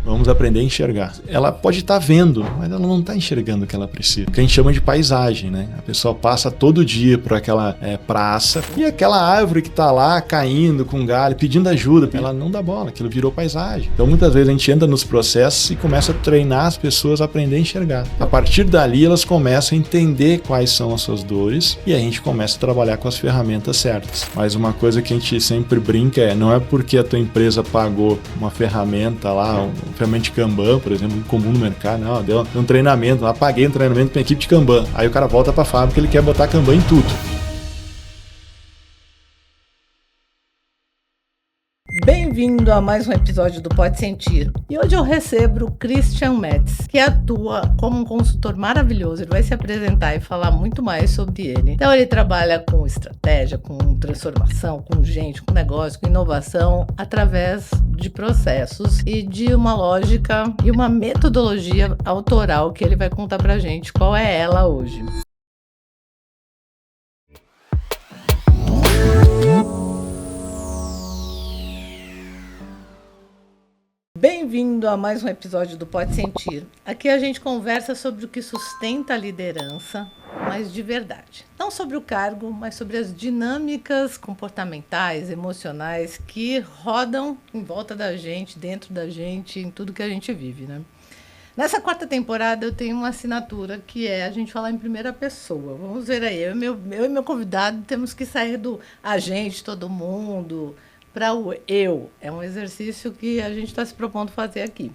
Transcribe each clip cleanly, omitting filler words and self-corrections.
Vamos aprender a enxergar. Ela pode estar vendo, mas ela não está enxergando o que ela precisa. O que a gente chama de paisagem, né? A pessoa passa todo dia por aquela praça e aquela árvore que está lá caindo com galho, pedindo ajuda, ela não dá bola, aquilo virou paisagem. Então muitas vezes a gente entra nos processos e começa a treinar as pessoas a aprender a enxergar. A partir dali elas começam a entender quais são as suas dores e a gente começa a trabalhar com as ferramentas certas. Mas uma coisa que a gente sempre brinca não é porque a tua empresa pagou uma ferramenta lá, uma ferramenta de Kanban, por exemplo, muito comum no mercado, não, deu um treinamento, lá paguei um treinamento para a equipe de Kanban. Aí o cara volta para a fábrica, ele quer botar Kanban em tudo. Bem-vindo a mais um episódio do Pode Sentir. E hoje eu recebo o Christian Metz, que atua como um consultor maravilhoso. Ele vai se apresentar e falar muito mais sobre ele. Então ele trabalha com estratégia, com transformação, com gente, com negócio, com inovação, através de processos e de uma lógica e uma metodologia autoral que ele vai contar pra gente qual é ela hoje. Bem-vindo a mais um episódio do Pode Sentir. Aqui a gente conversa sobre o que sustenta a liderança, mas de verdade. Não sobre o cargo, mas sobre as dinâmicas comportamentais, emocionais que rodam em volta da gente, dentro da gente, em tudo que a gente vive, né? Nessa quarta temporada eu tenho uma assinatura que é a gente falar em primeira pessoa. Vamos ver aí, eu e meu convidado temos que sair do a gente, todo mundo, para o eu. É um exercício que a gente está se propondo fazer aqui.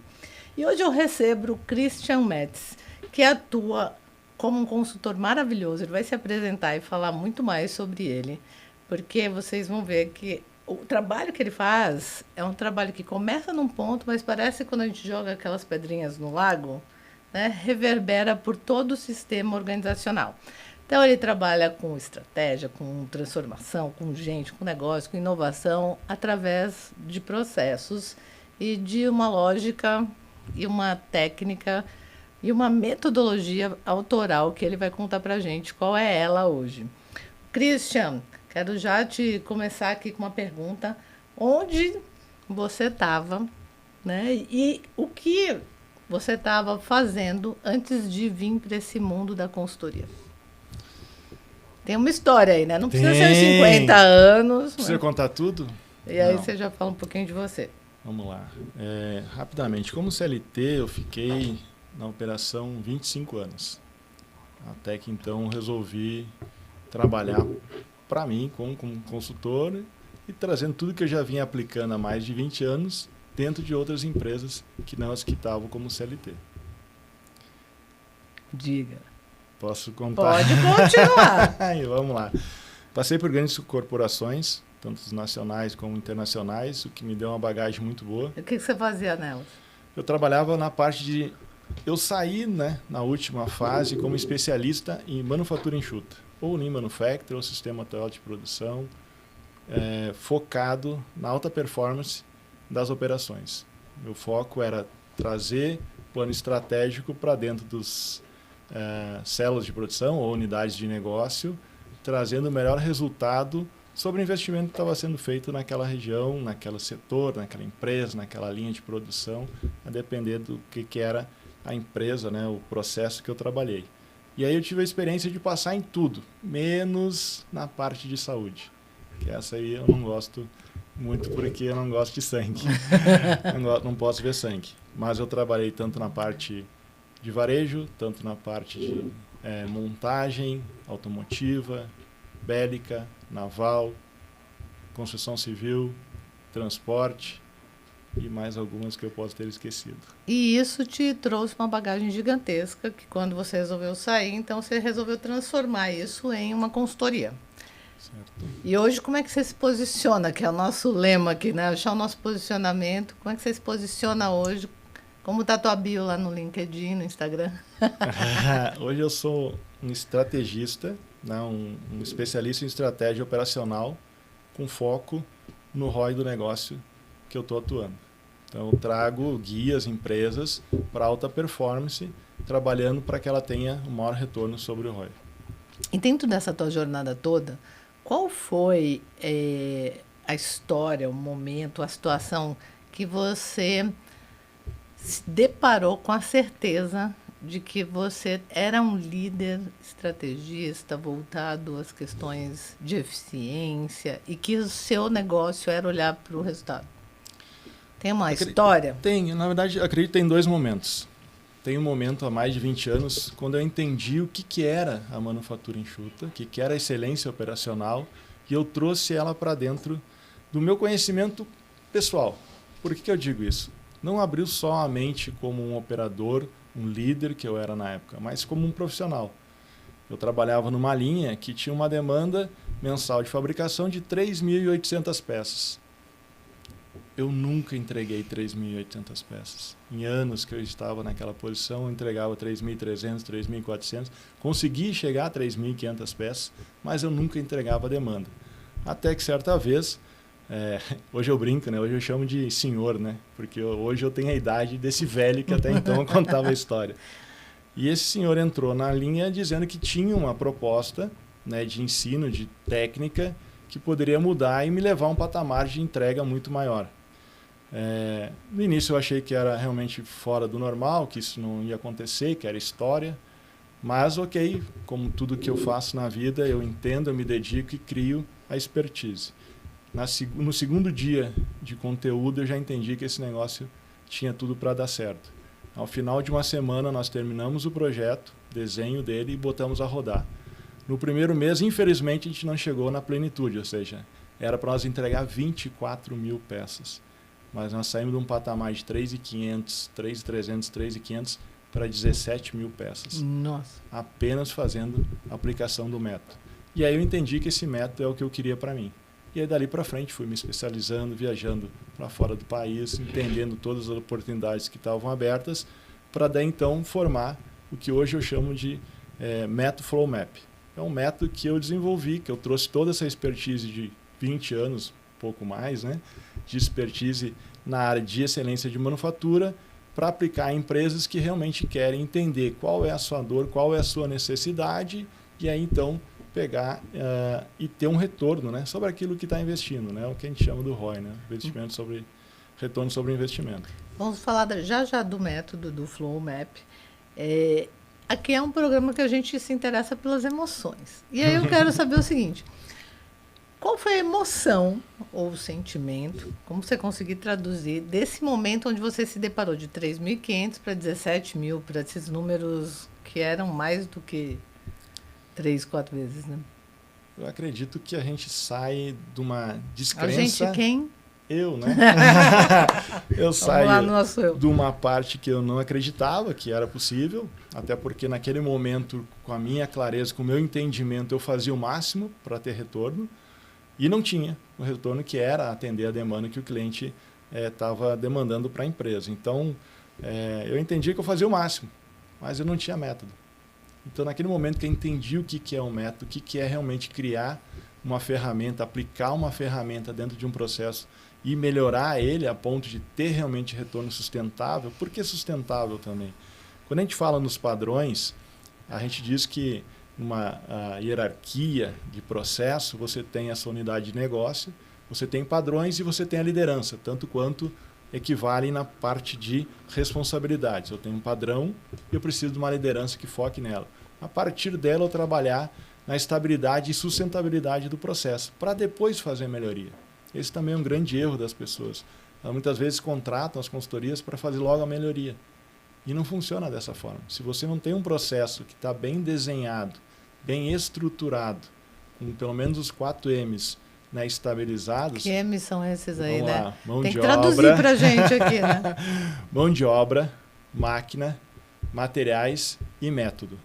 E hoje eu recebo o Christian Metz, que atua como um consultor maravilhoso. Ele vai se apresentar e falar muito mais sobre ele, porque vocês vão ver que o trabalho que ele faz é um trabalho que começa num ponto, mas parece que quando a gente joga aquelas pedrinhas no lago, né, reverbera por todo o sistema organizacional. Então, ele trabalha com estratégia, com transformação, com gente, com negócio, com inovação, através de processos e de uma lógica e uma técnica e uma metodologia autoral que ele vai contar para a gente qual é ela hoje. Christian, quero já te começar aqui com uma pergunta. Onde você estava, né? E o que você estava fazendo antes de vir para esse mundo da consultoria? Tem uma história aí, né? Não precisa ser 50 anos. Precisa contar tudo? E aí você já fala um pouquinho de você. Vamos lá. Rapidamente, como CLT, eu fiquei na operação 25 anos. Até que então resolvi trabalhar para mim como consultor e trazendo tudo que eu já vinha aplicando há mais de 20 anos dentro de outras empresas que não as que estavam como CLT. Diga. Posso contar? Pode continuar. Vamos lá. Passei por grandes corporações, tanto nacionais como internacionais, o que me deu uma bagagem muito boa. O que você fazia nelas? Eu trabalhava na parte de... Eu saí, né, na última fase como especialista em manufatura enxuta, ou Lean Manufacturing, ou sistema atual de produção, focado na alta performance das operações. Meu foco era trazer plano estratégico para dentro dos células de produção ou unidades de negócio, trazendo o melhor resultado sobre o investimento que estava sendo feito naquela região, naquele setor, naquela empresa, naquela linha de produção, a depender do que era a empresa, né, o processo que eu trabalhei. E aí eu tive a experiência de passar em tudo, menos na parte de saúde, que essa aí eu não gosto muito porque eu não gosto de sangue, não posso ver sangue. Mas eu trabalhei tanto na parte de varejo, tanto na parte de montagem automotiva, bélica, naval, construção civil, transporte e mais algumas que eu posso ter esquecido. E isso te trouxe uma bagagem gigantesca que quando você resolveu sair, então você resolveu transformar isso em uma consultoria. Certo. E hoje como é que você se posiciona, que é o nosso lema aqui, né? Achar o nosso posicionamento. Como é que você se posiciona hoje? Como está a tua bio lá no LinkedIn, no Instagram? Hoje eu sou um estrategista, né, um especialista em estratégia operacional com foco no ROI do negócio que eu estou atuando. Então eu trago guias, empresas para alta performance, trabalhando para que ela tenha o maior retorno sobre o ROI. E dentro dessa tua jornada toda, qual foi a história, o momento, a situação que você se deparou com a certeza de que você era um líder estrategista voltado às questões de eficiência e que o seu negócio era olhar para o resultado? Tem uma história? Tem, na verdade, acredito em 2 momentos. Tem um momento há mais de 20 anos, quando eu entendi o que era a manufatura enxuta, o que era a excelência operacional, e eu trouxe ela para dentro do meu conhecimento pessoal. Por que eu digo isso? Não abriu só a mente como um operador, um líder que eu era na época, mas como um profissional. Eu trabalhava numa linha que tinha uma demanda mensal de fabricação de 3.800 peças. Eu nunca entreguei 3.800 peças. Em anos que eu estava naquela posição, eu entregava 3.300, 3.400. Consegui chegar a 3.500 peças, mas eu nunca entregava a demanda. Até que certa vez, hoje eu brinco, né? Hoje eu chamo de senhor, né? Porque hoje eu tenho a idade desse velho que até então contava a história. E esse senhor entrou na linha dizendo que tinha uma proposta, né, de ensino, de técnica, que poderia mudar e me levar a um patamar de entrega muito maior. No início eu achei que era realmente fora do normal, que isso não ia acontecer, que era história. Mas ok, como tudo que eu faço na vida, eu entendo, eu me dedico e crio a expertise. No segundo dia de conteúdo, eu já entendi que esse negócio tinha tudo para dar certo. Ao final de uma semana, nós terminamos o projeto, desenho dele e botamos a rodar. No primeiro mês, infelizmente, a gente não chegou na plenitude, ou seja, era para nós entregar 24.000 peças. Mas nós saímos de um patamar de 3.500, 3.300, 3.500 para 17.000 peças. Nossa. Apenas fazendo a aplicação do método. E aí eu entendi que esse método é o que eu queria para mim. E aí dali para frente fui me especializando, viajando para fora do país, entendendo todas as oportunidades que estavam abertas, para daí então formar o que hoje eu chamo de método Flow Map. É um método que eu desenvolvi, que eu trouxe toda essa expertise de 20 anos, pouco mais, né, de expertise na área de excelência de manufatura, para aplicar em empresas que realmente querem entender qual é a sua dor, qual é a sua necessidade, e aí então pegar e ter um retorno, né, sobre aquilo que está investindo, né, o que a gente chama do ROI, né, investimento sobre retorno sobre investimento. Vamos falar já do método do Flow Map. Aqui é um programa que a gente se interessa pelas emoções. E aí eu quero saber o seguinte: qual foi a emoção ou sentimento, como você conseguir traduzir, desse momento onde você se deparou de 3.500 para 17.000, para esses números que eram mais do que 3, 4 vezes, né? Eu acredito que a gente sai de uma descrença... A gente quem? Eu, né? Eu saio de uma parte que eu não acreditava que era possível, até porque naquele momento, com a minha clareza, com o meu entendimento, eu fazia o máximo para ter retorno, e não tinha o retorno que era atender a demanda que o cliente estava demandando para a empresa. Então, eu entendi que eu fazia o máximo, mas eu não tinha método. Então, naquele momento que eu entendi o que é um método, o que é realmente criar uma ferramenta, aplicar uma ferramenta dentro de um processo e melhorar ele a ponto de ter realmente retorno sustentável. Por que sustentável também? Quando a gente fala nos padrões, a gente diz que numa hierarquia de processo, você tem essa unidade de negócio, você tem padrões e você tem a liderança, tanto quanto equivalem na parte de responsabilidades. Eu tenho um padrão e eu preciso de uma liderança que foque nela. A partir dela, eu trabalhar na estabilidade e sustentabilidade do processo, para depois fazer a melhoria. Esse também é um grande erro das pessoas. Elas muitas vezes contratam as consultorias para fazer logo a melhoria. E não funciona dessa forma. Se você não tem um processo que está bem desenhado, bem estruturado, com pelo menos os 4 M's, né, estabilizados... Que M's são esses aí, né? Lá, mão tem de que traduzir obra, para a gente aqui, né? Mão de obra, máquina, materiais e método.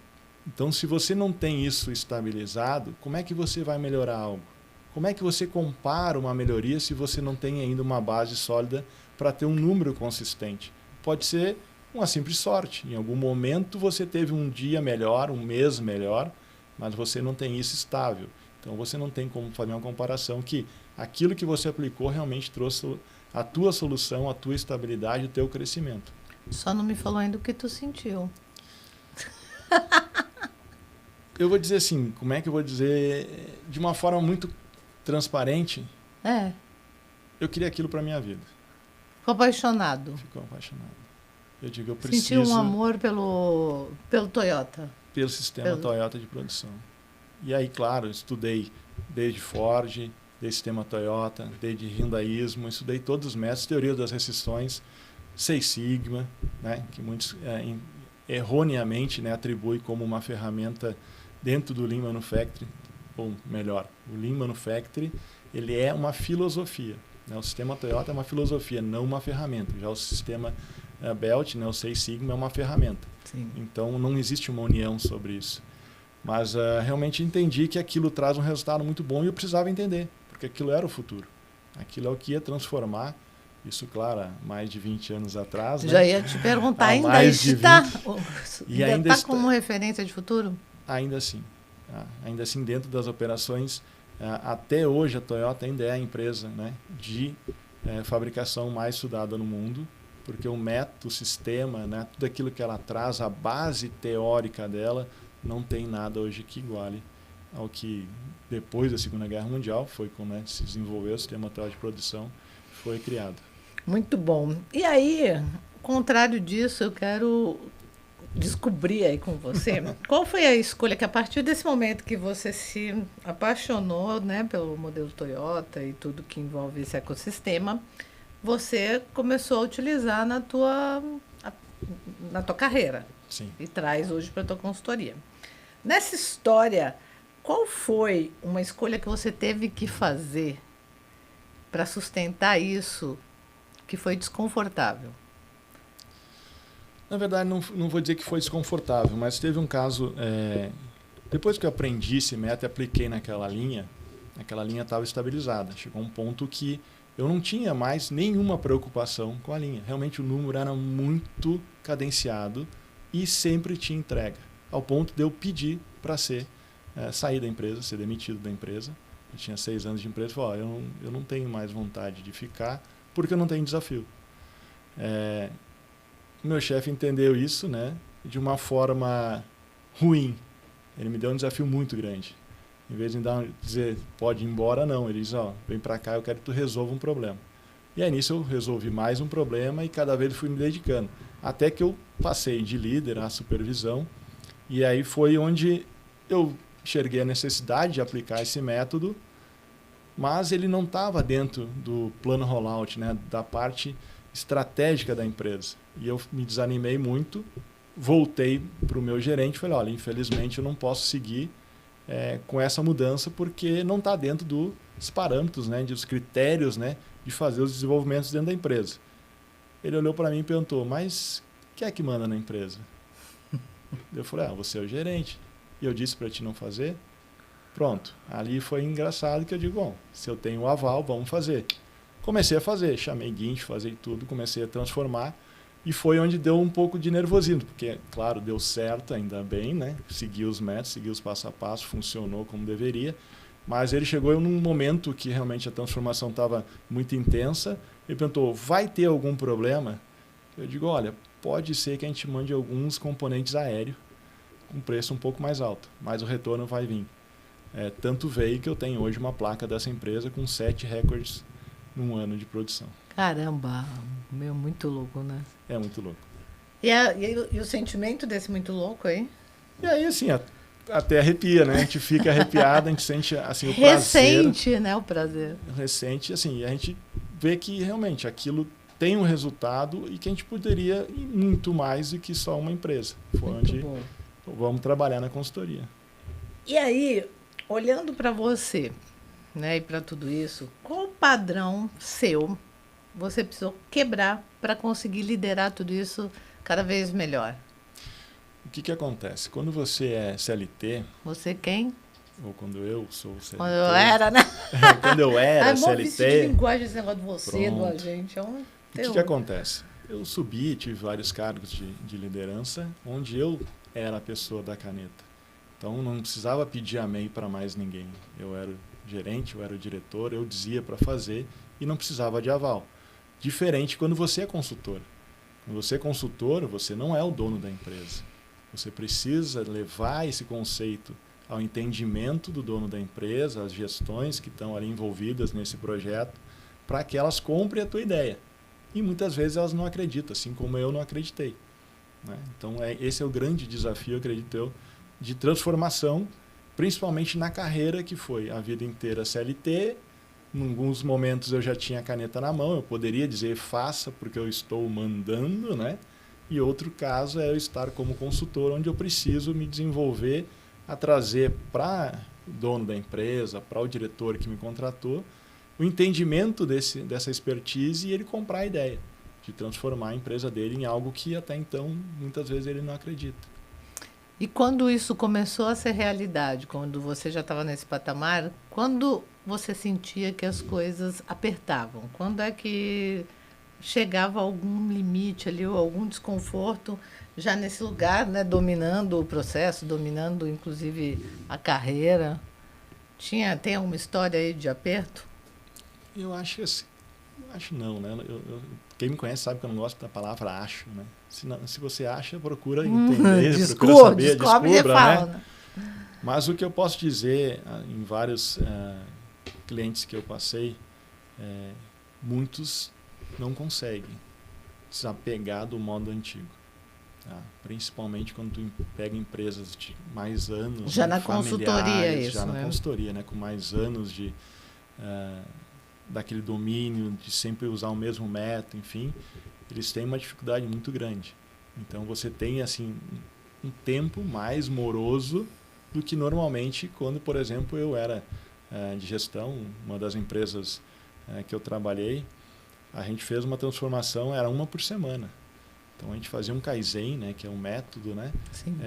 Então, se você não tem isso estabilizado, como é que você vai melhorar algo? Como é que você compara uma melhoria se você não tem ainda uma base sólida para ter um número consistente? Pode ser uma simples sorte. Em algum momento você teve um dia melhor, um mês melhor, mas você não tem isso estável. Então, você não tem como fazer uma comparação que aquilo que você aplicou realmente trouxe a tua solução, a tua estabilidade, o teu crescimento. Só não me falou ainda o que tu sentiu. Eu vou dizer assim, como é que eu vou dizer? De uma forma muito transparente. É. Eu queria aquilo para minha vida. Ficou apaixonado. Ficou apaixonado. Eu digo, eu Sentiu preciso... um amor pelo Toyota. Pelo sistema Toyota de produção. E aí, claro, estudei desde Ford, desde sistema Toyota, desde Hyundaísmo, estudei todos os métodos, teoria das restrições, Six Sigma, né, que muitos erroneamente, né, atribuem como uma ferramenta dentro do Lean Manufacturing, ou melhor, o Lean Manufacturing, ele é uma filosofia. Né, o sistema Toyota é uma filosofia, não uma ferramenta. Já o sistema Belt, né, o Six Sigma, é uma ferramenta. Sim. Então, não existe uma união sobre isso. Mas realmente entendi que aquilo traz um resultado muito bom e eu precisava entender, porque aquilo era o futuro. Aquilo é o que ia transformar, isso, claro, há mais de 20 anos atrás. Já né? ia te perguntar, ainda mais de está, 20, e ainda está como referência de futuro? Ainda assim. Ainda assim, dentro das operações, até hoje a Toyota ainda é a empresa, né, de fabricação mais estudada no mundo, porque o método, o sistema, né, tudo aquilo que ela traz, a base teórica dela, não tem nada hoje que iguale ao que depois da Segunda Guerra Mundial foi quando, né, se desenvolveu o sistema Toyota de produção, foi criado. Muito bom. E aí, ao contrário disso, eu quero descobrir aí com você qual foi a escolha que a partir desse momento que você se apaixonou, né, pelo modelo Toyota e tudo que envolve esse ecossistema, você começou a utilizar na tua carreira. Sim. E traz hoje para a tua consultoria. Nessa história, qual foi uma escolha que você teve que fazer para sustentar isso que foi desconfortável? Na verdade, não vou dizer que foi desconfortável, mas teve um caso... depois que eu aprendi esse método e apliquei naquela linha estava estabilizada. Chegou um ponto que eu não tinha mais nenhuma preocupação com a linha. Realmente o número era muito cadenciado e sempre tinha entrega. Ao ponto de eu pedir para sair da empresa, ser demitido da empresa. Eu tinha 6 anos de empresa e falei, eu não tenho mais vontade de ficar porque eu não tenho desafio. Meu chefe entendeu isso, né, de uma forma ruim. Ele me deu um desafio muito grande. Em vez de dizer, pode ir embora, não. Ele diz, vem para cá, eu quero que tu resolva um problema. E aí nisso eu resolvi mais um problema e cada vez fui me dedicando. Até que eu passei de líder à supervisão. E aí foi onde eu enxerguei a necessidade de aplicar esse método, mas ele não estava dentro do plano rollout, né, da parte estratégica da empresa. E eu me desanimei muito, voltei para o meu gerente e falei, olha, infelizmente eu não posso seguir com essa mudança porque não está dentro dos parâmetros, né, dos critérios, né, de fazer os desenvolvimentos dentro da empresa. Ele olhou para mim e perguntou, mas quem é que manda na empresa? Eu falei, você é o gerente. E eu disse para ti não fazer? Pronto. Ali foi engraçado que eu digo, bom, se eu tenho o aval, vamos fazer. Comecei a fazer, chamei guincho, fazei tudo, comecei a transformar. E foi onde deu um pouco de nervosismo, porque, claro, deu certo, ainda bem, né? Segui os métodos, segui os passo a passo, funcionou como deveria. Mas ele chegou num momento que realmente a transformação estava muito intensa. Ele perguntou, vai ter algum problema? Eu digo, olha, pode ser que a gente mande alguns componentes aéreos com preço um pouco mais alto, mas o retorno vai vir. Tanto veio que eu tenho hoje uma placa dessa empresa com 7 recordes num ano de produção. Caramba, muito louco, né? É muito louco. E o sentimento desse muito louco aí? E aí, assim, até arrepia, né? A gente fica arrepiado, a gente sente assim, o Recente, prazer. Né? O prazer. Recente, assim, a gente vê que realmente aquilo tem um resultado e que a gente poderia ir muito mais do que só uma empresa. Foi muito onde bom. Vamos trabalhar na consultoria. E aí, olhando para você, né, e para tudo isso, qual padrão seu você precisou quebrar para conseguir liderar tudo isso cada vez melhor? O que acontece? Quando você é CLT... Você quem? Ou quando eu sou CLT... Quando eu era, né? Quando eu era CLT... É de linguagem esse negócio de você, do agente. O que acontece? Eu subi, tive vários cargos de liderança, onde eu era a pessoa da caneta. Então, não precisava pedir amém para mais ninguém. Eu era o gerente, eu era o diretor, eu dizia para fazer e não precisava de aval. Diferente quando você é consultor. Quando você é consultor, você não é o dono da empresa. Você precisa levar esse conceito ao entendimento do dono da empresa, as gestões que estão ali envolvidas nesse projeto, para que elas comprem a tua ideia. e muitas vezes elas não acreditam, assim como eu não acreditei. Né? Então, esse é o grande desafio, acredito eu, de transformação, principalmente na carreira, que foi a vida inteira CLT. Em alguns momentos eu já tinha a caneta na mão, eu poderia dizer faça porque eu estou mandando, né? E outro caso é eu estar como consultor, onde eu preciso me desenvolver a trazer para o dono da empresa, para o diretor que me contratou, o entendimento dessa expertise e ele comprar a ideia de transformar a empresa dele em algo que até então muitas vezes ele não acredita. E quando isso começou a ser realidade, quando você já estava nesse patamar, quando você sentia que as coisas apertavam? Quando é que chegava a algum limite ali, ou algum desconforto já nesse lugar, né, dominando o processo, dominando inclusive a carreira? Tem alguma história aí de aperto? Eu acho assim, acho não, né? Quem me conhece sabe que eu não gosto da palavra acho, né? Se você acha, procura entender, procura saber, descubra, né? Mas o que eu posso dizer em vários clientes que eu passei, muitos não conseguem desapegar do modo antigo. Tá? Principalmente quando tu pega empresas de mais anos, já né, na consultoria isso, já na né? consultoria, né, com mais anos de daquele domínio de sempre usar o mesmo método, enfim, eles têm uma dificuldade muito grande. Então você tem assim um tempo mais moroso do que normalmente quando, por exemplo, eu era de gestão, uma das empresas que eu trabalhei, a gente fez uma transformação, era uma por semana. Então a gente fazia um Kaizen, né, que é um método, né,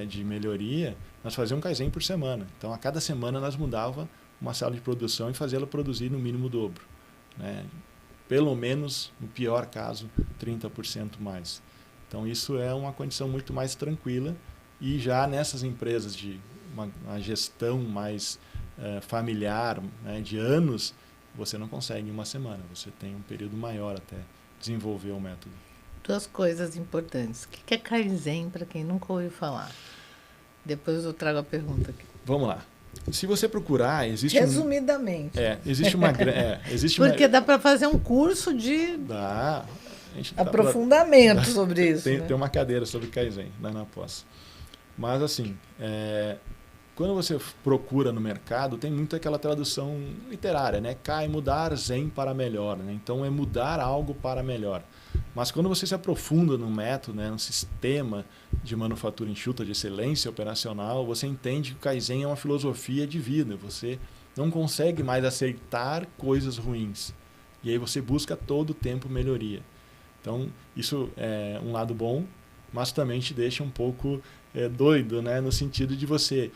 de melhoria, nós fazíamos um Kaizen por semana. Então a cada semana nós mudava uma sala de produção e fazia ela produzir no mínimo o dobro. Né? Pelo menos, no pior caso, 30% mais. Então isso é uma condição muito mais tranquila e já nessas empresas de uma gestão mais familiar, né, de anos, você não consegue em uma semana, você tem um período maior até desenvolver o método. Duas coisas importantes. O que é Kaizen, para quem nunca ouviu falar? Depois eu trago a pergunta aqui. Vamos lá. Se você procurar, existe resumidamente. Existe uma porque dá para fazer um curso de aprofundamento sobre isso. Tem uma cadeira sobre Kaizen lá na pós. Mas assim, quando você procura no mercado, tem muito aquela tradução literária, né? Kai, mudar, Zen para melhor. Né? Então é mudar algo para melhor. Mas quando você se aprofunda no método, né, no sistema de manufatura enxuta de excelência operacional, você entende que o Kaizen é uma filosofia de vida. Você não consegue mais aceitar coisas ruins. E aí você busca todo o tempo melhoria. Então, isso é um lado bom, mas também te deixa um pouco doido, né, no sentido de você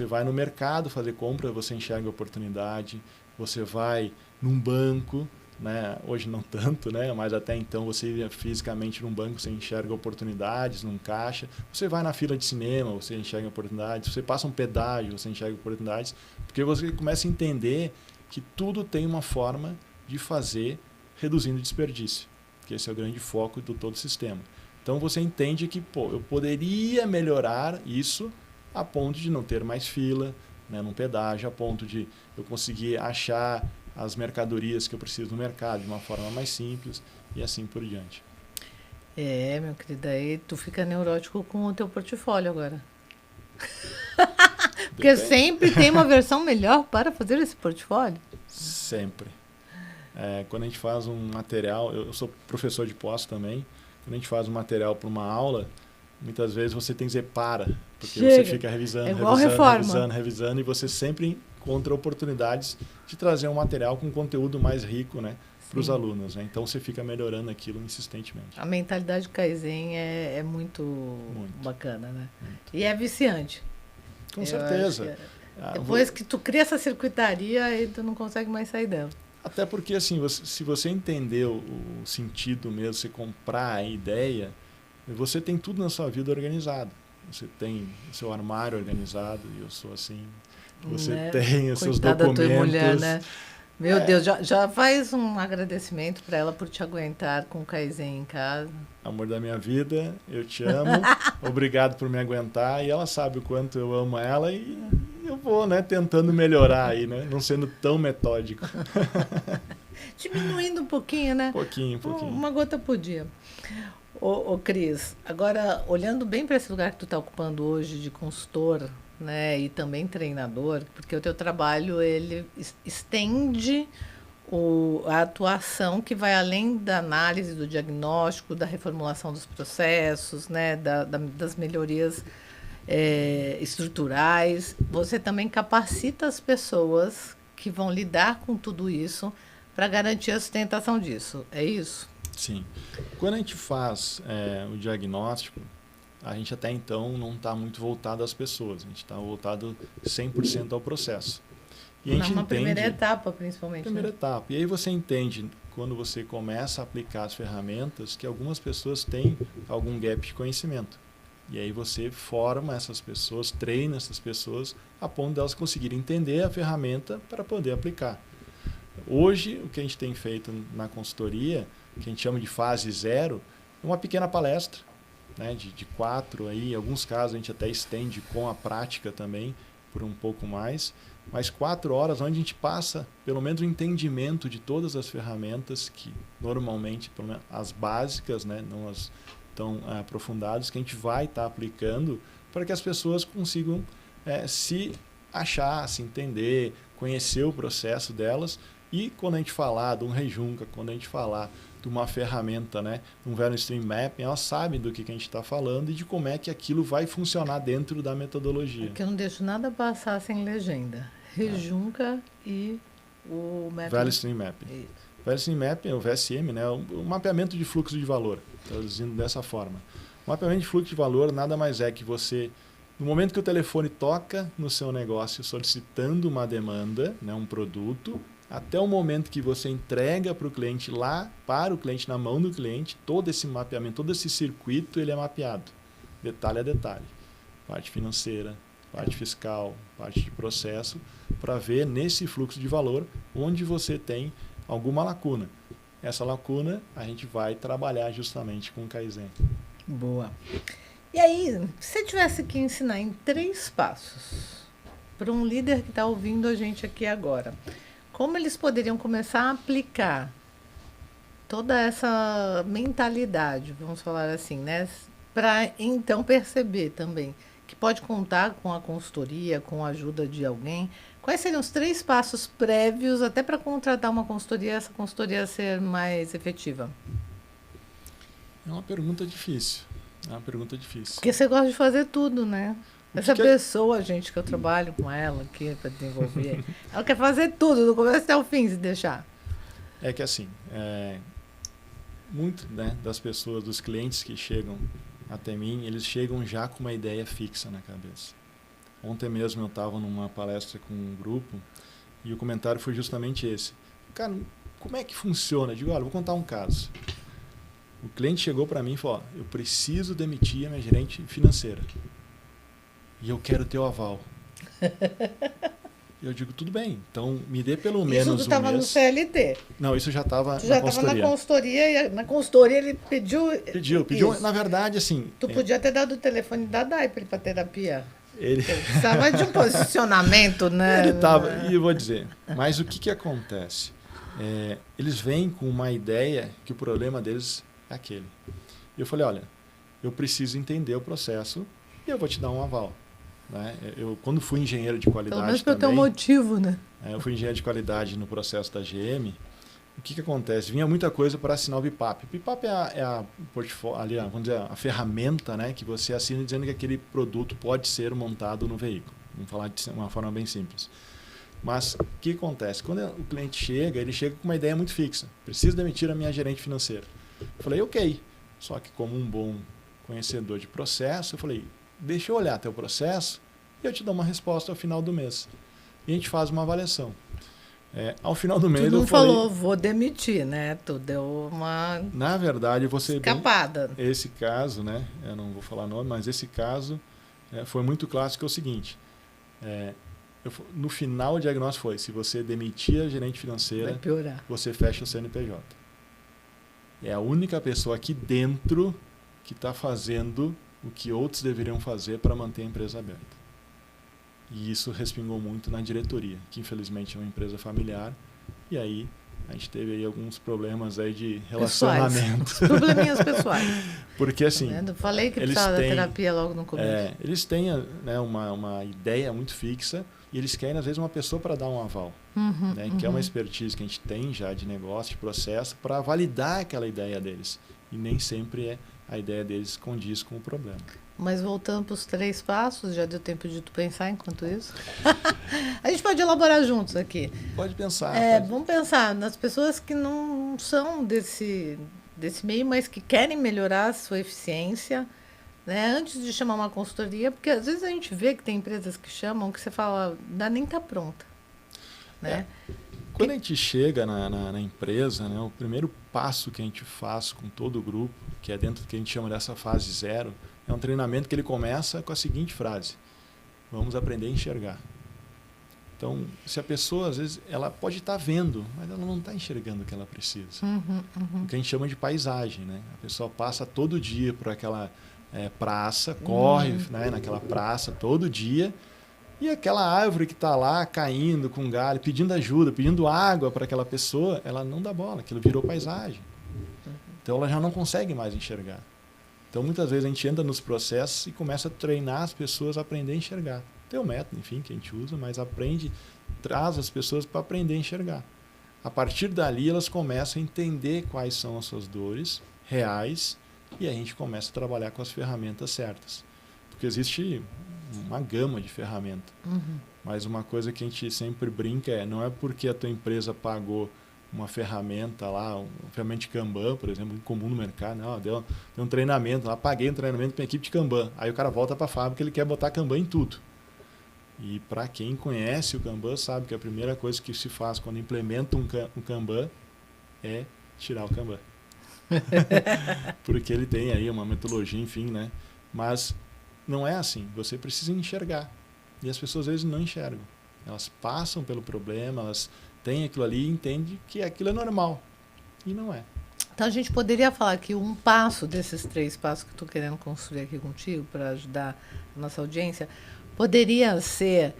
vai no mercado fazer compra, você enxerga oportunidade, você vai num banco, né? Hoje não tanto, né? Mas até então você ia fisicamente num banco, você enxerga oportunidades num caixa, você vai na fila de cinema, você enxerga oportunidades, você passa um pedágio, você enxerga oportunidades, porque você começa a entender que tudo tem uma forma de fazer reduzindo o desperdício, que esse é o grande foco do todo o sistema. Então você entende que eu poderia melhorar isso a ponto de não ter mais fila, né, num pedágio, a ponto de eu conseguir achar as mercadorias que eu preciso no mercado de uma forma mais simples e assim por diante. Meu querido, aí tu fica neurótico com o teu portfólio agora. Porque sempre tem uma versão melhor para fazer esse portfólio. Sempre. Quando a gente faz um material, eu sou professor de pós também, quando a gente faz um material para uma aula, muitas vezes você tem que dizer porque você fica revisando, revisando e você sempre encontra oportunidades de trazer um material com conteúdo mais rico, né, para os alunos. Né? Então você fica melhorando aquilo insistentemente. A mentalidade Kaizen é muito bacana, né? Muito. E é viciante. Com certeza. Depois que tu cria essa circuitaria, aí tu não consegue mais sair dela. Até porque assim, se você entender o sentido mesmo, você comprar a ideia, você tem tudo na sua vida organizado. Você tem o seu armário organizado, e eu sou assim. Você tem os seus documentos. Da tua mulher, né? Meu Deus, já faz um agradecimento para ela por te aguentar com o Kaizen em casa. Amor da minha vida, eu te amo. Obrigado por me aguentar. E ela sabe o quanto eu amo ela e eu vou, né, tentando melhorar aí, né? Não sendo tão metódico. Diminuindo um pouquinho, né? Pouquinho. Uma gota por dia. Ô Cris, agora, olhando bem para esse lugar que tu está ocupando hoje de consultor, né, e também treinador, porque o teu trabalho, ele estende a atuação que vai além da análise, do diagnóstico, da reformulação dos processos, né, das melhorias estruturais. Você também capacita as pessoas que vão lidar com tudo isso para garantir a sustentação disso. É isso? Sim. Quando a gente faz o diagnóstico, a gente até então não está muito voltado às pessoas, a gente está voltado 100% ao processo. E a gente Numa entende, primeira etapa, principalmente. Primeira etapa. E aí você entende, quando você começa a aplicar as ferramentas, que algumas pessoas têm algum gap de conhecimento. E aí você forma essas pessoas, treina essas pessoas, a ponto de elas conseguirem entender a ferramenta para poder aplicar. Hoje, o que a gente tem feito na consultoria, que a gente chama de fase 0, é uma pequena palestra, né, de 4, aí, em alguns casos a gente até estende com a prática também, por um pouco mais, mas 4 horas onde a gente passa pelo menos o entendimento de todas as ferramentas que normalmente, pelo menos as básicas, né, não as tão aprofundadas, que a gente vai estar aplicando para que as pessoas consigam se achar, se entender, conhecer o processo delas. E quando a gente falar de um rejunca, quando a gente falar de uma ferramenta, né, um Value Stream Mapping, elas sabem do que a gente está falando e de como é que aquilo vai funcionar dentro da metodologia. Porque eu não deixo nada passar sem legenda. Rejunca e o Mapping. Value Stream Mapping. Isso. Value Stream Mapping, o VSM, né, o mapeamento de fluxo de valor, traduzindo dessa forma. O mapeamento de fluxo de valor nada mais é que você, no momento que o telefone toca no seu negócio solicitando uma demanda, né, um produto, até o momento que você entrega para o cliente lá, para o cliente, na mão do cliente, todo esse mapeamento, todo esse circuito, ele é mapeado, detalhe a detalhe. Parte financeira, parte fiscal, parte de processo, para ver nesse fluxo de valor onde você tem alguma lacuna. Essa lacuna a gente vai trabalhar justamente com o Kaizen. Boa. E aí, se você tivesse que ensinar em 3 passos para um líder que está ouvindo a gente aqui agora, como eles poderiam começar a aplicar toda essa mentalidade, vamos falar assim, né? Para então perceber também que pode contar com a consultoria, com a ajuda de alguém. Quais seriam os 3 passos prévios até para contratar uma consultoria e essa consultoria ser mais efetiva? É uma pergunta difícil. Porque você gosta de fazer tudo, né? Essa pessoa, gente, que eu trabalho com ela aqui para desenvolver, ela quer fazer tudo, do começo até o fim, se deixar. É que assim, muito, né, das pessoas, dos clientes que chegam até mim, eles chegam já com uma ideia fixa na cabeça. Ontem mesmo eu estava numa palestra com um grupo e o comentário foi justamente esse. Cara, como é que funciona? Eu digo, olha, vou contar um caso. O cliente chegou para mim e falou, eu preciso demitir a minha gerente financeira. E eu quero teu aval. Eu digo, tudo bem, então me dê pelo menos um mês. Isso estava no CLT? Não, isso já estava na consultoria. Já estava na consultoria, e na consultoria ele pediu... Pediu, na verdade, assim... Tu podia ter dado o telefone da DAI para ele para terapia. Ele precisava de um posicionamento, né? Ele estava, e eu vou dizer, mas o que acontece? Eles vêm com uma ideia que o problema deles é aquele. E eu falei, olha, eu preciso entender o processo e eu vou te dar um aval. Né? Eu, quando fui engenheiro de qualidade, pelo menos para ter um motivo, né? Eu fui engenheiro de qualidade no processo da GM. O que acontece? Vinha muita coisa para assinar o BIPAP. O BIPAP é a portfólio, ali, vamos dizer, a ferramenta, né, que você assina dizendo que aquele produto pode ser montado no veículo. Vamos falar de uma forma bem simples. Mas o que acontece? Quando o cliente chega, ele chega com uma ideia muito fixa. Preciso demitir a minha gerente financeira. Eu falei, ok. Só que como um bom conhecedor de processo, eu falei, deixa eu olhar teu processo e eu te dou uma resposta ao final do mês. E a gente faz uma avaliação. Ao final do mês tu não eu falei... falou, vou demitir, né? Tu deu uma... Na verdade, você... escapada. Esse caso, né? Eu não vou falar nome, mas esse caso foi muito clássico, é o seguinte. No final, o diagnóstico foi, se você demitir a gerente financeira, vai piorar. Você fecha o CNPJ. É a única pessoa aqui dentro que está fazendo o que outros deveriam fazer para manter a empresa aberta. E isso respingou muito na diretoria, que infelizmente é uma empresa familiar, e aí a gente teve aí alguns problemas aí de relacionamento. Probleminhas pessoais. Porque assim... Falei que precisava da terapia logo no começo. Eles têm, né, uma ideia muito fixa e eles querem, às vezes, uma pessoa para dar um aval. Né, que é uma expertise que a gente tem já de negócio, de processo, para validar aquela ideia deles. E nem sempre a ideia deles condiz com o problema. Mas voltando para os 3 passos, já deu tempo de tu pensar enquanto isso? A gente pode elaborar juntos aqui. Pode pensar. Vamos pensar nas pessoas que não são desse meio, mas que querem melhorar a sua eficiência, né? Antes de chamar uma consultoria, porque às vezes a gente vê que tem empresas que chamam que você fala, ainda nem está pronta. Né? Quando a gente chega na empresa, né, o primeiro passo que a gente faz com todo o grupo, que é dentro do que a gente chama dessa fase 0, é um treinamento que ele começa com a seguinte frase: vamos aprender a enxergar. Então, se a pessoa, às vezes, ela pode estar vendo, mas ela não está enxergando o que ela precisa. O que a gente chama de paisagem. Né? A pessoa passa todo dia por aquela praça, corre, né, naquela praça todo dia, e aquela árvore que está lá caindo com galho, pedindo ajuda, pedindo água para aquela pessoa, ela não dá bola, aquilo virou paisagem. Então ela já não consegue mais enxergar. Então muitas vezes a gente entra nos processos e começa a treinar as pessoas a aprender a enxergar. Tem um método, enfim, que a gente usa, mas traz as pessoas para aprender a enxergar. A partir dali elas começam a entender quais são as suas dores reais e a gente começa a trabalhar com as ferramentas certas. Porque existe uma gama de ferramentas. Mas uma coisa que a gente sempre brinca não é porque a tua empresa pagou uma ferramenta lá, uma ferramenta de Kanban, por exemplo, comum no mercado, não, deu um treinamento lá, paguei um treinamento para a equipe de Kanban. Aí o cara volta para a fábrica, ele quer botar Kanban em tudo. E para quem conhece o Kanban sabe que a primeira coisa que se faz quando implementa um Kanban é tirar o Kanban. Porque ele tem aí uma metodologia, enfim, né? Mas não é assim. Você precisa enxergar. E as pessoas às vezes não enxergam. Elas passam pelo problema, elas têm aquilo ali e entendem que aquilo é normal. E não é. Então a gente poderia falar que um passo desses 3 passos que eu estou querendo construir aqui contigo para ajudar a nossa audiência poderia ser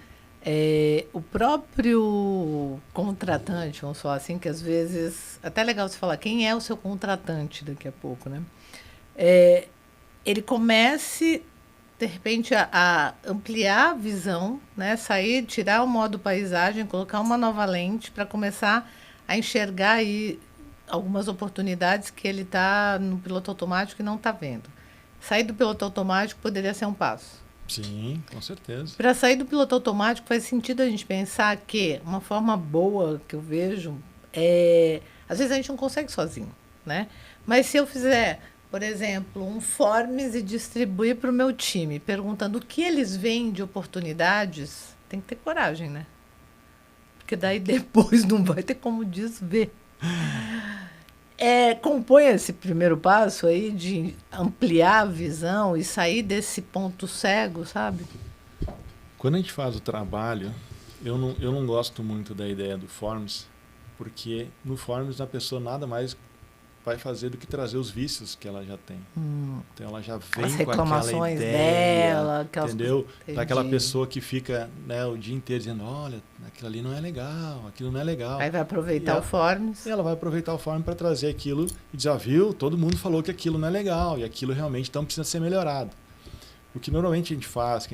o próprio contratante, vamos falar assim, que às vezes, até é legal você falar quem é o seu contratante daqui a pouco, né? Ele comece, de repente, a ampliar a visão, né? Sair, tirar o modo paisagem, colocar uma nova lente para começar a enxergar aí algumas oportunidades que ele está no piloto automático e não está vendo. Sair do piloto automático poderia ser um passo. Sim, com certeza. Para sair do piloto automático faz sentido a gente pensar que uma forma boa que eu vejo às vezes a gente não consegue sozinho, né? Mas se eu fizer, por exemplo, um forms e distribuir para o meu time, perguntando o que eles veem de oportunidades, tem que ter coragem, né? Porque daí depois não vai ter como desver. Compõe esse primeiro passo aí de ampliar a visão e sair desse ponto cego, sabe? Quando a gente faz o trabalho, eu não gosto muito da ideia do Forms, porque no Forms a pessoa nada mais vai fazer do que trazer os vícios que ela já tem. Então ela já vem com aquela ideia dela, entendeu? Daquela pessoa que fica, né, o dia inteiro dizendo, olha, aquilo ali não é legal, aquilo não é legal. Aí vai aproveitar o Forms. E ela vai aproveitar o Forms para trazer aquilo e dizer, viu, todo mundo falou que aquilo não é legal e aquilo realmente então precisa ser melhorado. O que normalmente a gente faz,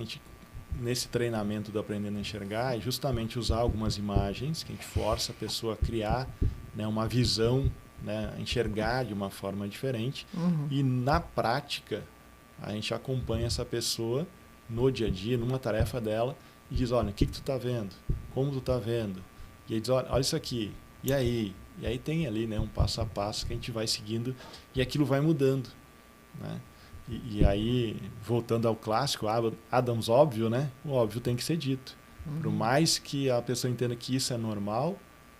nesse treinamento do Aprendendo a Enxergar, é justamente usar algumas imagens, que a gente força a pessoa a criar, né, uma visão, né, enxergar de uma forma diferente. E na prática a gente acompanha essa pessoa no dia a dia, numa tarefa dela e diz, olha, o que tu está vendo? Como tu está vendo? E aí diz, olha isso aqui, e aí? E aí tem ali, né, um passo a passo que a gente vai seguindo e aquilo vai mudando, né? E aí, voltando ao clássico, Adams óbvio, né? O óbvio tem que ser dito. Por mais que a pessoa entenda que isso é normal,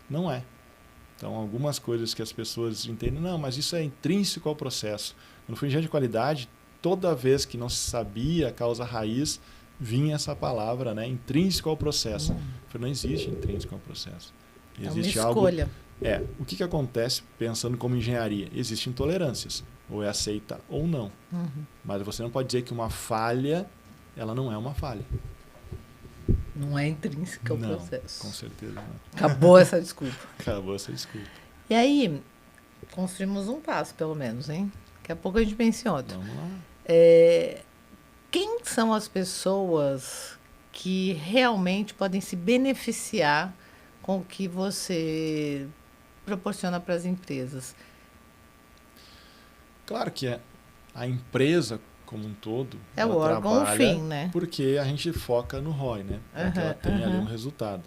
não é. Então, algumas coisas que as pessoas entendem, não, mas isso é intrínseco ao processo. No fui engenheiro de qualidade, toda vez que não se sabia a causa raiz, vinha essa palavra, né, intrínseco ao processo. Não existe intrínseco ao processo. Existe uma escolha. O que acontece pensando como engenharia? Existem intolerâncias, ou é aceita ou não. Mas você não pode dizer que uma falha, ela não é uma falha. Não é intrínseca ao processo. Com certeza não. Acabou essa desculpa. Acabou essa desculpa. E aí, construímos um passo, pelo menos, hein? Daqui a pouco a gente pensa em outro. Vamos lá. Quem são as pessoas que realmente podem se beneficiar com o que você proporciona para as empresas? Claro que a empresa como um todo, É o ela órgão, o trabalha fim, né? porque a gente foca no ROI, né? Para que ela tenha ali um resultado.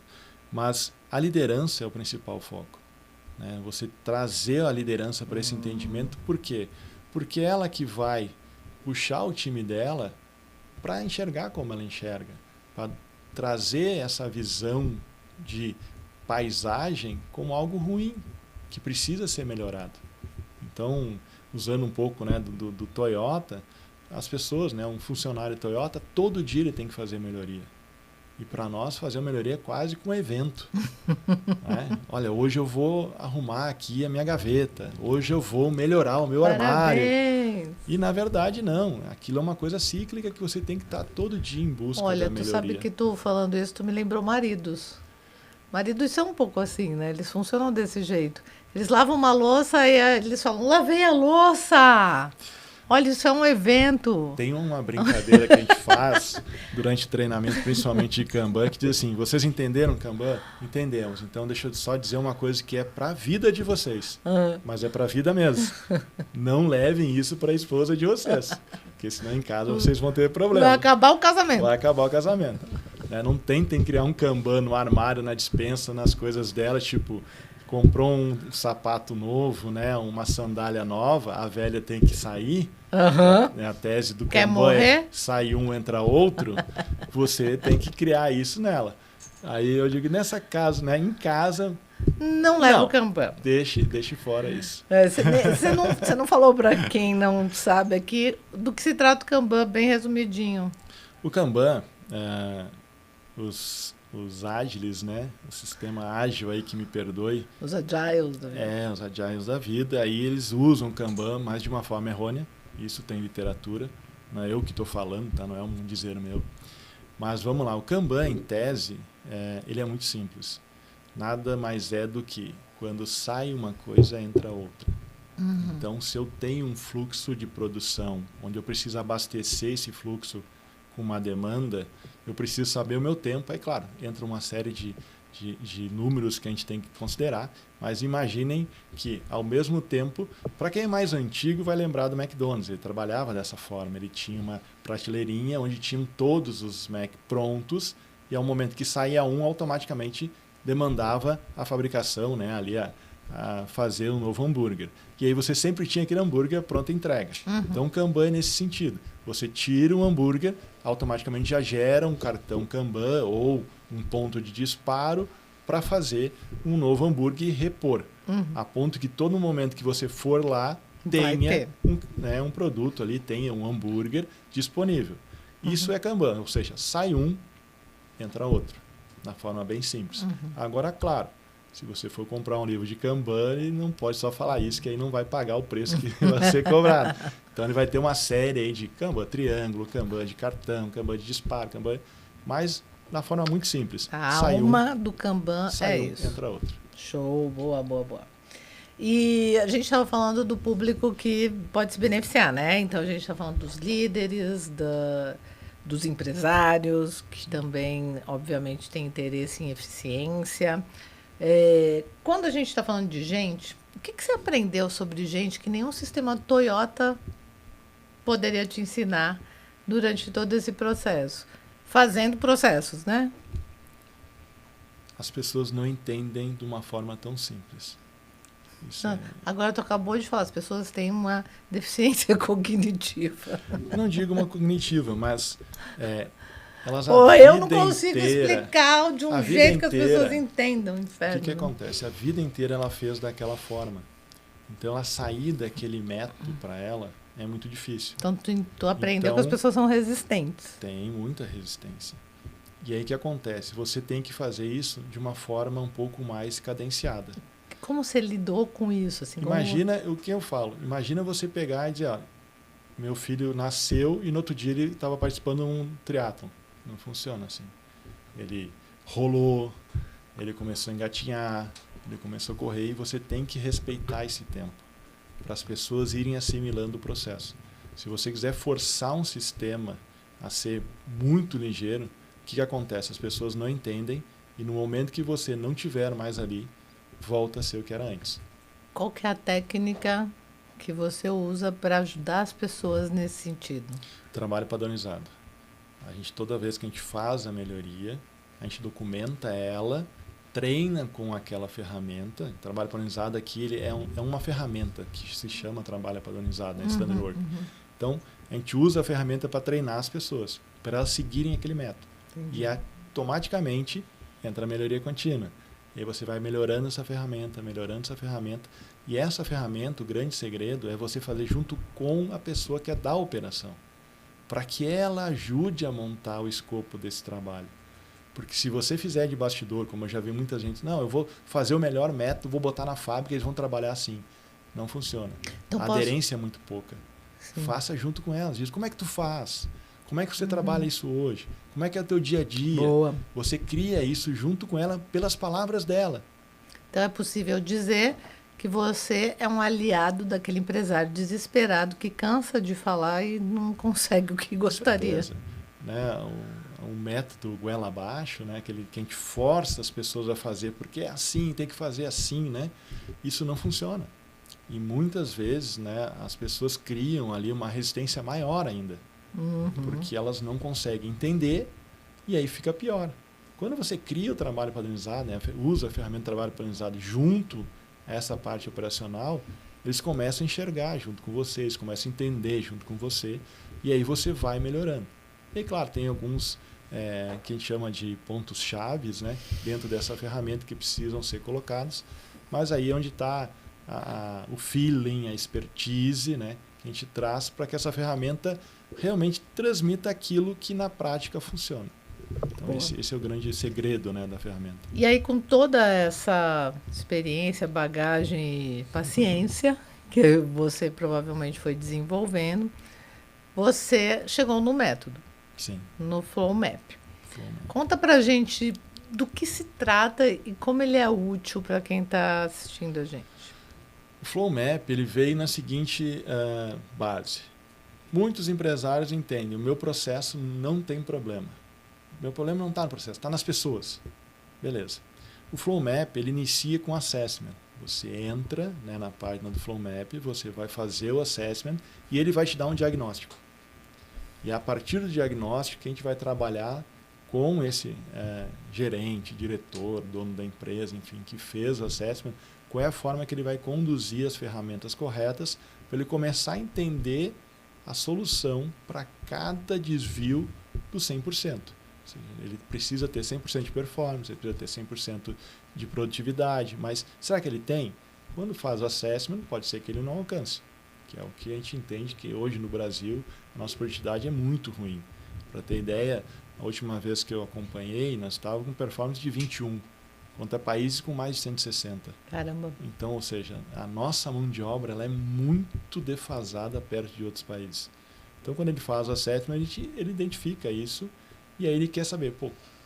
Mas a liderança é o principal foco, né? Você trazer a liderança para esse entendimento, por quê? Porque ela que vai puxar o time dela para enxergar como ela enxerga, para trazer essa visão de paisagem como algo ruim, que precisa ser melhorado. Então, usando um pouco, né, do Toyota, as pessoas, né, um funcionário Toyota, todo dia ele tem que fazer melhoria. E para nós, fazer uma melhoria é quase com um evento. Né? Olha, hoje eu vou arrumar aqui a minha gaveta, hoje eu vou melhorar o meu armário. E na verdade não, aquilo é uma coisa cíclica que você tem que estar todo dia em busca da melhoria. Olha, tu sabe que tu falando isso, tu me lembrou maridos. Maridos são um pouco assim, né? Eles funcionam desse jeito. Eles lavam uma louça e eles falam, lavei a louça! Olha, isso é um evento. Tem uma brincadeira que a gente faz durante o treinamento, principalmente de Kanban, que diz assim, vocês entenderam Kanban? Entendemos. Então deixa eu só dizer uma coisa que é para a vida de vocês. Mas é para a vida mesmo. Não levem isso para a esposa de vocês. Porque senão em casa vocês vão ter problema. Vai acabar o casamento. Vai acabar o casamento. Não tentem criar um Kanban no armário, na despensa, nas coisas dela, tipo... Comprou um sapato novo, né, uma sandália nova, a velha tem que sair. A tese do Kanban é sai um, entra outro. Você tem que criar isso nela. Aí eu digo, nessa casa, né, em casa... Não leva o Kanban. Deixe fora isso. Você não falou para quem não sabe aqui do que se trata o Kanban, bem resumidinho. O Kanban, os ágiles, né? O sistema ágil aí, que me perdoe. Os agiles da vida. Os agiles da vida. Aí eles usam o Kanban, mas de uma forma errônea. Isso tem literatura. Não é eu que estou falando, tá? Não é um dizer meu. Mas vamos lá. O Kanban, em tese, ele é muito simples. Nada mais é do que quando sai uma coisa, entra outra. Então, se eu tenho um fluxo de produção, onde eu preciso abastecer esse fluxo com uma demanda, eu preciso saber o meu tempo. Aí, claro, entra uma série de números que a gente tem que considerar, mas imaginem que, ao mesmo tempo, para quem é mais antigo vai lembrar do McDonald's, ele trabalhava dessa forma, ele tinha uma prateleirinha onde tinham todos os Mac prontos, e ao momento que saía um, automaticamente demandava a fabricação, né, ali a fazer um novo hambúrguer. E aí você sempre tinha aquele hambúrguer pronta entrega. Então, o Kanban é nesse sentido. Você tira um hambúrguer, automaticamente já gera um cartão Kanban ou um ponto de disparo para fazer um novo hambúrguer e repor. A ponto que todo momento que você for lá, tenha um produto ali, tenha um hambúrguer disponível. Isso é Kanban, ou seja, sai um, entra outro. Da forma bem simples. Agora, claro, se você for comprar um livro de Kanban, ele não pode só falar isso, que aí não vai pagar o preço que vai ser cobrado. Então, ele vai ter uma série aí de Kanban triângulo, Kanban de cartão, Kanban de disparo, Kanban, mas da forma muito simples. A alma do Kanban é isso. Entra outro. Show, boa. E a gente estava falando do público que pode se beneficiar, né? Então, a gente está falando dos líderes, dos empresários, que também, obviamente, têm interesse em eficiência. Quando a gente está falando de gente, o que você aprendeu sobre gente que nenhum sistema Toyota poderia te ensinar durante todo esse processo? Fazendo processos, né? As pessoas não entendem de uma forma tão simples. Agora tu acabou de falar, as pessoas têm uma deficiência cognitiva. Eu não digo uma cognitiva, mas elas eu não consigo explicar de um jeito que as pessoas entendam o inferno. O que acontece? A vida inteira ela fez daquela forma. Então, ela sair daquele método para ela é muito difícil. Então, tu aprendeu que as pessoas são resistentes. Tem muita resistência. E aí o que acontece? Você tem que fazer isso de uma forma um pouco mais cadenciada. Como você lidou com isso? Assim, Imagina o que eu falo. Imagina você pegar e dizer, ó, meu filho nasceu e no outro dia ele estava participando de um triatlon. Não funciona assim. Ele rolou, ele começou a engatinhar, Ele começou a correr e você tem que respeitar esse tempo para as pessoas irem assimilando o processo. Se você quiser forçar um sistema a ser muito ligeiro, o que acontece? As pessoas não entendem e no momento que você não tiver mais ali, volta a ser o que era antes. Qual que é a técnica que você usa para ajudar as pessoas nesse sentido? Trabalho padronizado. A gente, toda vez que a gente faz a melhoria, a gente documenta ela, treina com aquela ferramenta. Trabalho padronizado aqui ele é uma ferramenta que se chama trabalho padronizado, né? Standard Work. Então, a gente usa a ferramenta para treinar as pessoas, para elas seguirem aquele método. Entendi. E automaticamente entra a melhoria contínua. E aí você vai melhorando essa ferramenta. E essa ferramenta, o grande segredo, é você fazer junto com a pessoa que é da operação, para que ela ajude a montar o escopo desse trabalho. Porque se você fizer de bastidor, como eu já vi muita gente, não, eu vou fazer o melhor método, vou botar na fábrica, eles vão trabalhar assim. Não funciona. Então, a aderência é muito pouca. Sim. Faça junto com elas. Diz, como é que tu faz? Como é que você trabalha isso hoje? Como é que é o teu dia a dia? Boa. Você cria isso junto com ela pelas palavras dela. Então é possível dizer que você é um aliado daquele empresário desesperado que cansa de falar e não consegue o que gostaria. Né? O método goela abaixo, né? Aquele que a gente força as pessoas a fazer porque é assim, tem que fazer assim, né? Isso não funciona. E muitas vezes, né, as pessoas criam ali uma resistência maior ainda, porque elas não conseguem entender e aí fica pior. Quando você cria o trabalho padronizado, né, usa a ferramenta de trabalho padronizado junto a essa parte operacional, eles começam a enxergar junto com você, eles começam a entender junto com você, e aí você vai melhorando. E claro, tem alguns que a gente chama de pontos chaves, né, dentro dessa ferramenta que precisam ser colocados, mas aí é onde está o feeling, a expertise, né, que a gente traz para que essa ferramenta realmente transmita aquilo que na prática funciona. Então esse é o grande segredo, né, da ferramenta. E aí, com toda essa experiência, bagagem e paciência que você provavelmente foi desenvolvendo, você chegou no método. Sim. No Flow Map. Conta pra gente do que se trata e como ele é útil para quem está assistindo a gente. O Flow Map ele veio na seguinte base. Muitos empresários entendem, o meu processo não tem problema. O meu problema não está no processo, está nas pessoas. Beleza. O Flow Map ele inicia com assessment. Você entra, né, na página do Flow Map, você vai fazer o assessment e ele vai te dar um diagnóstico. E a partir do diagnóstico que a gente vai trabalhar com esse gerente, diretor, dono da empresa, enfim, que fez o assessment, qual é a forma que ele vai conduzir as ferramentas corretas para ele começar a entender a solução para cada desvio do 100%. Ou seja, ele precisa ter 100% de performance, ele precisa ter 100% de produtividade, mas será que ele tem? Quando faz o assessment, pode ser que ele não alcance, que é o que a gente entende que hoje no Brasil a nossa produtividade é muito ruim. Para ter ideia, a última vez que eu acompanhei, nós estávamos com performance de 21, contra países com mais de 160. Caramba. Então, ou seja, a nossa mão de obra ela é muito defasada perto de outros países. Então, quando ele faz o assessment, ele identifica isso e aí ele quer saber,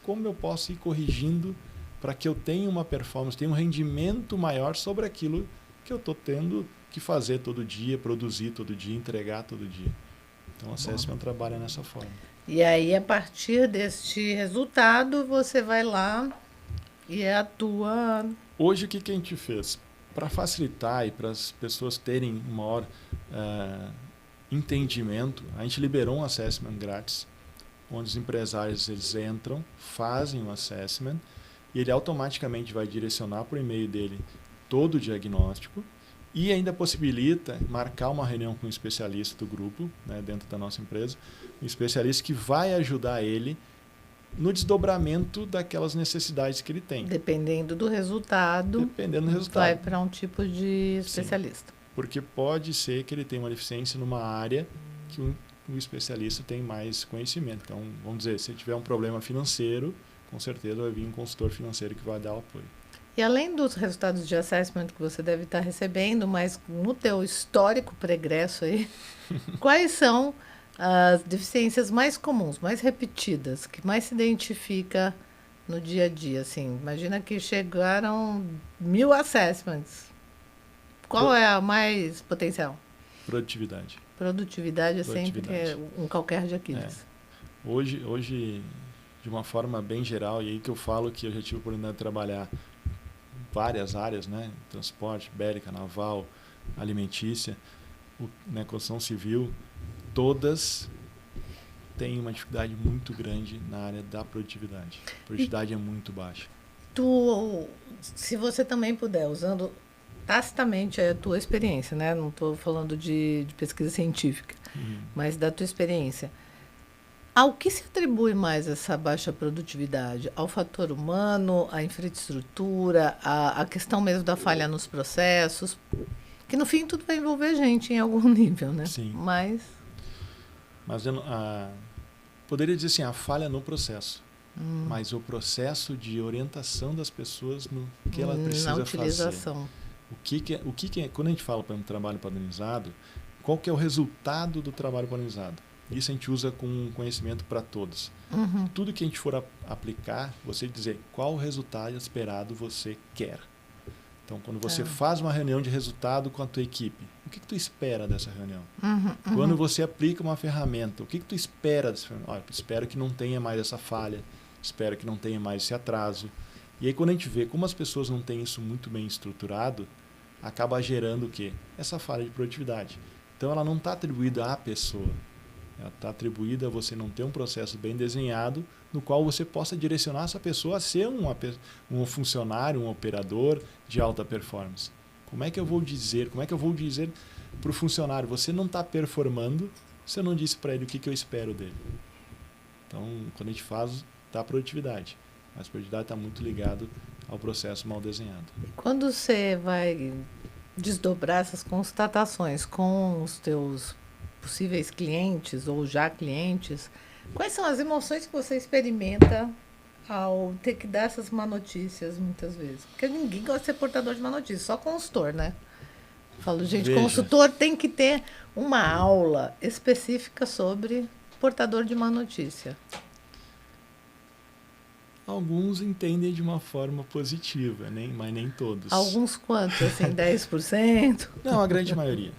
como eu posso ir corrigindo para que eu tenha uma performance, tenha um rendimento maior sobre aquilo que eu estou tendo que fazer todo dia, produzir todo dia, entregar todo dia. Então, o assessment trabalha nessa forma. E aí, a partir deste resultado, você vai lá e atua. Hoje, o que a gente fez? Para facilitar e para as pessoas terem um maior entendimento, a gente liberou um assessment grátis, onde os empresários eles entram, fazem um assessment e ele automaticamente vai direcionar para o e-mail dele todo o diagnóstico e ainda possibilita marcar uma reunião com um especialista do grupo, né, dentro da nossa empresa, um especialista que vai ajudar ele no desdobramento daquelas necessidades que ele tem. Dependendo do resultado, vai para um tipo de especialista. Sim, porque pode ser que ele tenha uma deficiência numa área que o especialista tem mais conhecimento. Então, vamos dizer, se tiver um problema financeiro, com certeza vai vir um consultor financeiro que vai dar o apoio. E além dos resultados de assessment que você deve estar recebendo, mas no teu histórico pregresso aí, quais são as deficiências mais comuns, mais repetidas, que mais se identifica no dia a dia, assim? Imagina que chegaram 1000 assessments. Qual é a mais potencial? Produtividade. Produtividade é sempre Produtividade. um calcanhar de Aquiles. Hoje, de uma forma bem geral, e aí que eu falo que eu já tive a oportunidade de trabalhar em várias áreas, né? Transporte, bélica, naval, alimentícia, né? Construção civil, todas têm uma dificuldade muito grande na área da produtividade. A produtividade é muito baixa. Se você também puder, usando tacitamente a tua experiência, né? Não estou falando de pesquisa científica, mas da tua experiência. Ao que se atribui mais essa baixa produtividade? Ao fator humano, à infraestrutura, à questão mesmo da falha nos processos? Que no fim tudo vai envolver a gente em algum nível, né? Sim. Mas poderia dizer assim, a falha no processo. Mas o processo de orientação das pessoas no que ela precisa na utilização. fazer. O que é, quando a gente fala para um trabalho padronizado, qual que é o resultado do trabalho padronizado? Isso a gente usa com conhecimento para todos. Tudo que a gente for aplicar, você dizer qual o resultado esperado você quer. Então, quando você faz uma reunião de resultado com a tua equipe, o que tu espera dessa reunião? Quando você aplica uma ferramenta, o que tu espera dessa ferramenta? Olha, espero que não tenha mais essa falha, espero que não tenha mais esse atraso. E aí, quando a gente vê como as pessoas não têm isso muito bem estruturado, acaba gerando o quê? Essa falha de produtividade. Então, ela não está atribuída à pessoa. Ela está atribuída a você não ter um processo bem desenhado no qual você possa direcionar essa pessoa a ser um funcionário, um operador de alta performance. Como é que eu vou dizer para o funcionário, você não está performando se eu não disse para ele o que eu espero dele? Então, quando a gente faz da produtividade, mas a produtividade está muito ligado ao processo mal desenhado. Quando você vai desdobrar essas constatações com os teus possíveis clientes ou já clientes, quais são as emoções que você experimenta ao ter que dar essas má notícias muitas vezes? Porque ninguém gosta de ser portador de má notícia, só consultor, né? Falo, gente, consultor tem que ter uma aula específica sobre portador de má notícia. Alguns entendem de uma forma positiva, mas nem todos. Alguns quantos? Assim, 10%? Não, a grande maioria.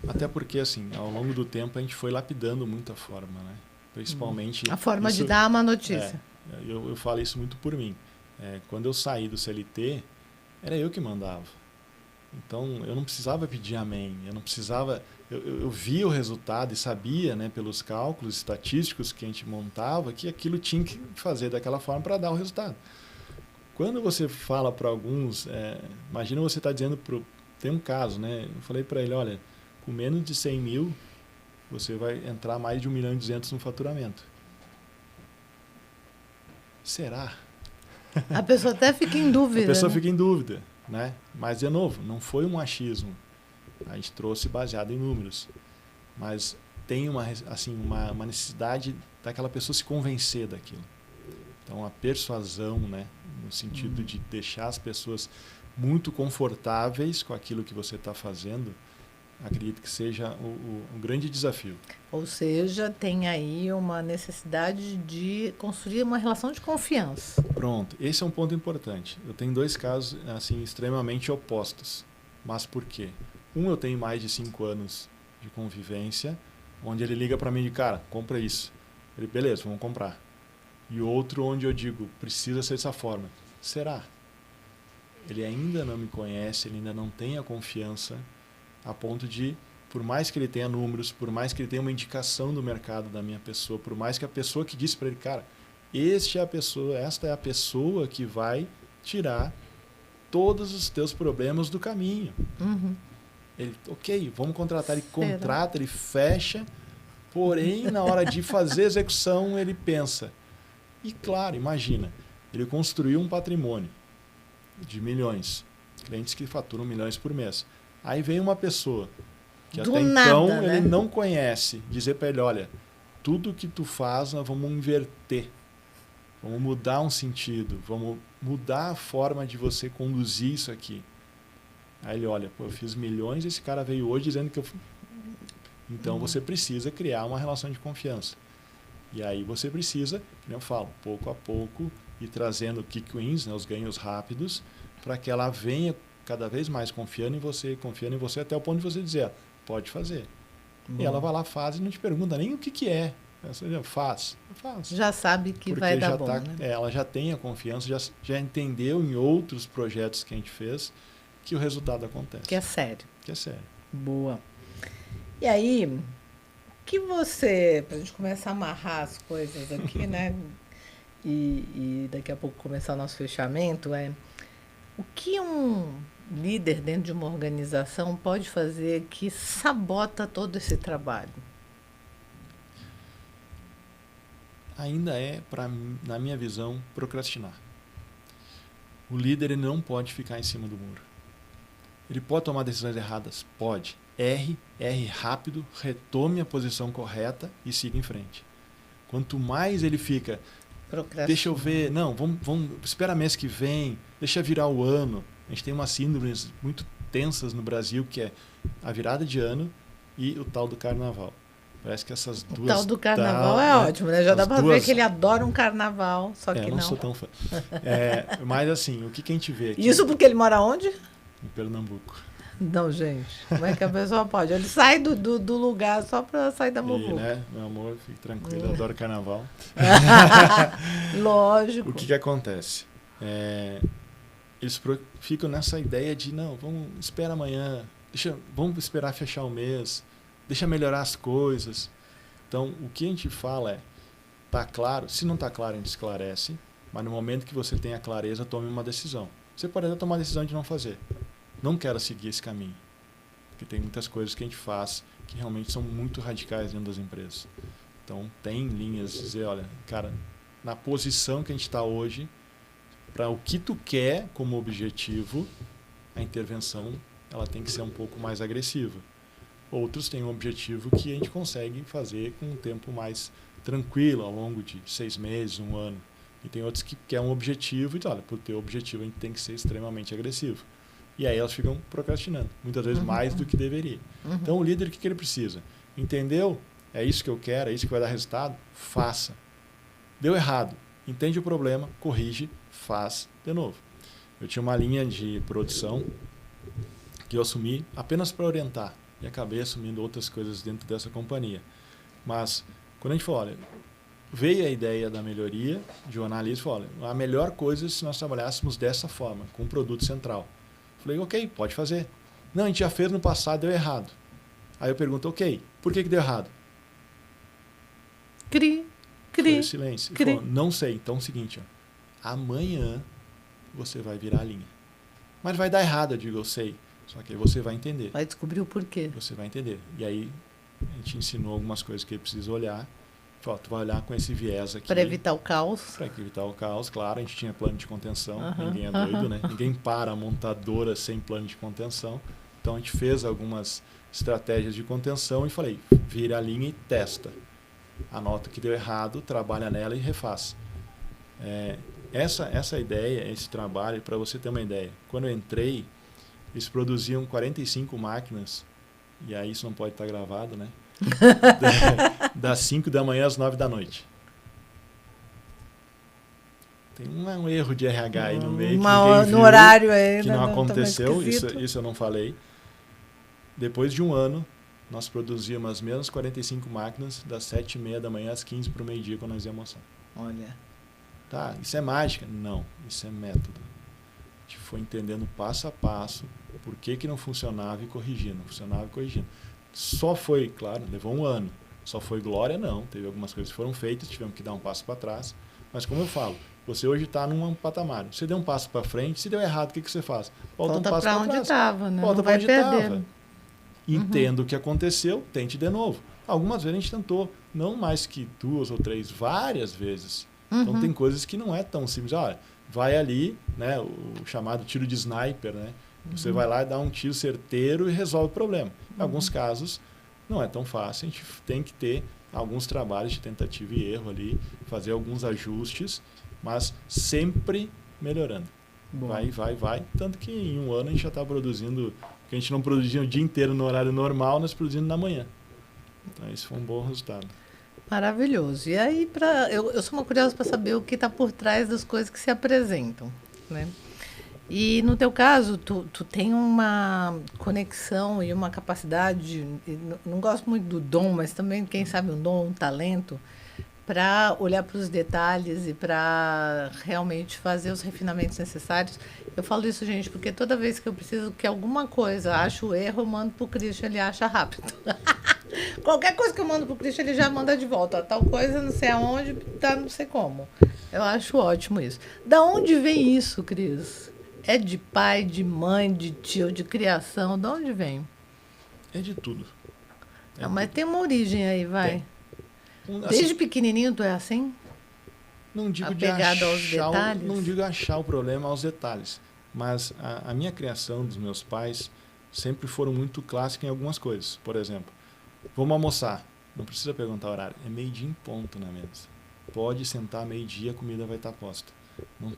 Até porque, assim, ao longo do tempo a gente foi lapidando muito a forma, né? Principalmente... A forma de dar uma notícia. Eu falo isso muito por mim. Quando eu saí do CLT, era eu que mandava. Então, eu não precisava pedir amém. Eu não precisava... Eu via o resultado e sabia, né, pelos cálculos estatísticos que a gente montava, que aquilo tinha que fazer daquela forma para dar o resultado. Quando você fala para alguns... imagina você está dizendo... Tem um caso, né? Eu falei para ele, olha... Com menos de 100 mil, você vai entrar mais de 1,2 milhão no faturamento. Será? A pessoa até fica em dúvida. A pessoa fica em dúvida, né? Mas, de novo, não foi um achismo. A gente trouxe baseado em números. Mas tem uma necessidade daquela pessoa se convencer daquilo. Então, a persuasão, né? No sentido de deixar as pessoas muito confortáveis com aquilo que você está fazendo, acredito que seja um grande desafio. Ou seja, tem aí uma necessidade de construir uma relação de confiança. Pronto, esse é um ponto importante. Eu tenho 2 casos assim extremamente opostos. Mas por quê? Eu tenho mais de 5 anos de convivência, onde ele liga para mim e diz, cara, compra isso. Ele, beleza, vamos comprar. E outro onde eu digo, precisa ser dessa forma. Será? Ele ainda não me conhece, ele ainda não tem a confiança a ponto de, por mais que ele tenha números, por mais que ele tenha uma indicação do mercado da minha pessoa, por mais que a pessoa que disse para ele, cara, esta é a pessoa que vai tirar todos os teus problemas do caminho. Ele, ok, vamos contratar, ele contrata, ele fecha, porém, na hora de fazer a execução, ele pensa. E claro, imagina, ele construiu um patrimônio de milhões, clientes que faturam milhões por mês. Aí vem uma pessoa que até então ele não conhece, dizer para ele, olha, tudo que tu faz nós vamos inverter, vamos mudar um sentido, vamos mudar a forma de você conduzir isso aqui. Aí ele olha, eu fiz milhões e esse cara veio hoje dizendo que eu... Então você precisa criar uma relação de confiança. E aí você precisa, como eu falo, pouco a pouco, e trazendo quick wins, né, os ganhos rápidos, para que ela venha cada vez mais confiando em você até o ponto de você dizer, pode fazer. E ela vai lá, faz e não te pergunta nem o que é. Ela faz. Já sabe que porque vai dar já bom, né? ela já tem a confiança, já entendeu em outros projetos que a gente fez que o resultado acontece. Que é sério. Que é sério. Boa. E aí, que você, pra gente começar a amarrar as coisas aqui, né? E daqui a pouco começar o nosso fechamento, o que um líder dentro de uma organização pode fazer que sabota todo esse trabalho? Ainda na minha visão, procrastinar. O líder ele não pode ficar em cima do muro. Ele pode tomar decisões erradas? Pode. Erre rápido, retome a posição correta e siga em frente. Quanto mais ele fica, deixa eu ver, não, vamos espera mês que vem, deixa virar o ano. A gente tem umas síndromes muito tensas no Brasil, que é a virada de ano e o tal do carnaval. Parece que essas duas... O tal do carnaval é ótimo, né? Já dá pra ver que ele adora um carnaval, só que não. Eu não sou tão fã. Mas assim, o que a gente vê aqui... Isso porque ele mora onde? Em Pernambuco. Não, gente. Como é que a pessoa pode? Ele sai do lugar só pra sair da muvuca. Né, meu amor, fique tranquilo, eu adoro carnaval. Lógico. O que acontece? Eles ficam nessa ideia de, não, vamos esperar amanhã, vamos esperar fechar o mês, deixa melhorar as coisas. Então, o que a gente fala tá claro, se não tá claro, a gente esclarece, mas no momento que você tem a clareza, tome uma decisão. Você pode até tomar a decisão de não fazer. Não quero seguir esse caminho. Porque tem muitas coisas que a gente faz que realmente são muito radicais dentro das empresas. Então, tem linhas de dizer, olha, cara, na posição que a gente está hoje, para o que tu quer como objetivo, a intervenção ela tem que ser um pouco mais agressiva. Outros têm um objetivo que a gente consegue fazer com um tempo mais tranquilo, ao longo de 6 meses, 1 ano. E tem outros que querem um objetivo e, olha, para o teu objetivo a gente tem que ser extremamente agressivo. E aí elas ficam procrastinando, muitas vezes mais do que deveria. Então o líder, o que ele precisa? Entendeu? É isso que eu quero, é isso que vai dar resultado? Faça. Deu errado. Entende o problema, corrige, faz de novo. Eu tinha uma linha de produção que eu assumi apenas para orientar e acabei assumindo outras coisas dentro dessa companhia. Mas quando a gente falou, olha, veio a ideia da melhoria de um analista, falou, olha, a melhor coisa é se nós trabalhássemos dessa forma, com um produto central. Falei, ok, pode fazer. Não, a gente já fez no passado, deu errado. Aí eu pergunto, ok, por que deu errado? Foi silêncio. Ele falou, não sei, então é o seguinte, ó, amanhã você vai virar a linha. Mas vai dar errado, eu digo, eu sei. Só que aí você vai entender. Vai descobrir o porquê. Você vai entender. E aí a gente ensinou algumas coisas que ele precisa olhar. Falou, tu vai olhar com esse viés aqui. Para evitar o caos. Para evitar o caos, claro. A gente tinha plano de contenção. Ninguém é doido, né? Ninguém para a montadora sem plano de contenção. Então a gente fez algumas estratégias de contenção e falei, vira a linha e testa. Anota o que deu errado, trabalha nela e refaz. Essa ideia, esse trabalho, para você ter uma ideia, quando eu entrei, eles produziam 45 máquinas, e aí isso não pode estar gravado, né? Das 5 da manhã às 9 da noite. Tem um erro de RH aí no meio, no horário aí, que não aconteceu, isso eu não falei. Depois de um ano, nós produzíamos as mesmas 45 máquinas das 7h30 da manhã às 15 para o meio-dia, quando nós íamos almoçar. Olha. Tá, isso é mágica? Não, isso é método. A gente foi entendendo passo a passo por que não funcionava e corrigindo. Só foi, claro, levou um ano. Só foi glória? Não. Teve algumas coisas que foram feitas, tivemos que dar um passo para trás. Mas como eu falo, você hoje está num patamar. Você deu um passo para frente, se deu errado, o que você faz? Volta um passo para onde estava, né? Volta para onde estava. Entenda o que aconteceu, tente de novo. Algumas vezes a gente tentou, não mais que 2 ou 3, várias vezes. Então tem coisas que não é tão simples. Olha, vai ali, né, o chamado tiro de sniper, né? Você vai lá e dá um tiro certeiro e resolve o problema. Em alguns casos não é tão fácil, a gente tem que ter alguns trabalhos de tentativa e erro ali, fazer alguns ajustes, mas sempre melhorando. Bom. Vai. Tanto que em um ano a gente já está produzindo, porque a gente não produzia o dia inteiro no horário normal, nós produzimos na manhã. Então esse foi um bom resultado. Maravilhoso. E aí, eu sou uma curiosa para saber o que está por trás das coisas que se apresentam, né? E no teu caso, tu tem uma conexão e uma capacidade, não gosto muito do dom, mas também, quem sabe, um dom, um talento, para olhar para os detalhes e para realmente fazer os refinamentos necessários. Eu falo isso, gente, porque toda vez que eu preciso que alguma coisa acho o erro, eu mando para o Christian, ele acha rápido. Qualquer coisa que eu mando para o Christian, ele já manda de volta. Tal coisa, não sei aonde, tá não sei como. Eu acho ótimo isso. Da onde vem isso, Cris? É de pai, de mãe, de tio, de criação? De onde vem? É de tudo. Não, mas tem uma origem aí, vai. Desde pequenininho tu é assim? Não digo apegado aos detalhes? Não digo achar o problema aos detalhes, mas a minha criação dos meus pais sempre foram muito clássica em algumas coisas. Por exemplo, vamos almoçar. Não precisa perguntar o horário. É meio-dia em ponto na mesa. Pode sentar meio-dia, a comida vai estar posta. Não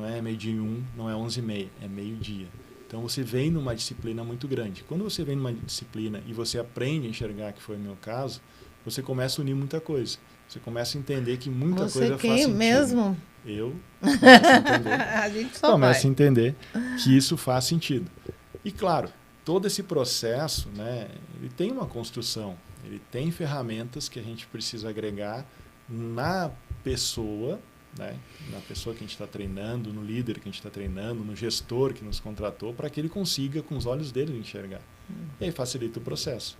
é meio-dia e 1, não é 11h30, é meio-dia. Então você vem numa disciplina muito grande. Quando você vem numa disciplina e você aprende a enxergar, que foi o meu caso, você começa a unir muita coisa. Você começa a entender que muita coisa faz sentido. Você mesmo? Eu começo a entender. A gente só começo a entender que isso faz sentido. E claro, todo esse processo, né, ele tem uma construção, ele tem ferramentas que a gente precisa agregar na pessoa, né, na pessoa que a gente está treinando, no líder que a gente está treinando, no gestor que nos contratou, para que ele consiga, com os olhos dele, enxergar. E aí facilita o processo.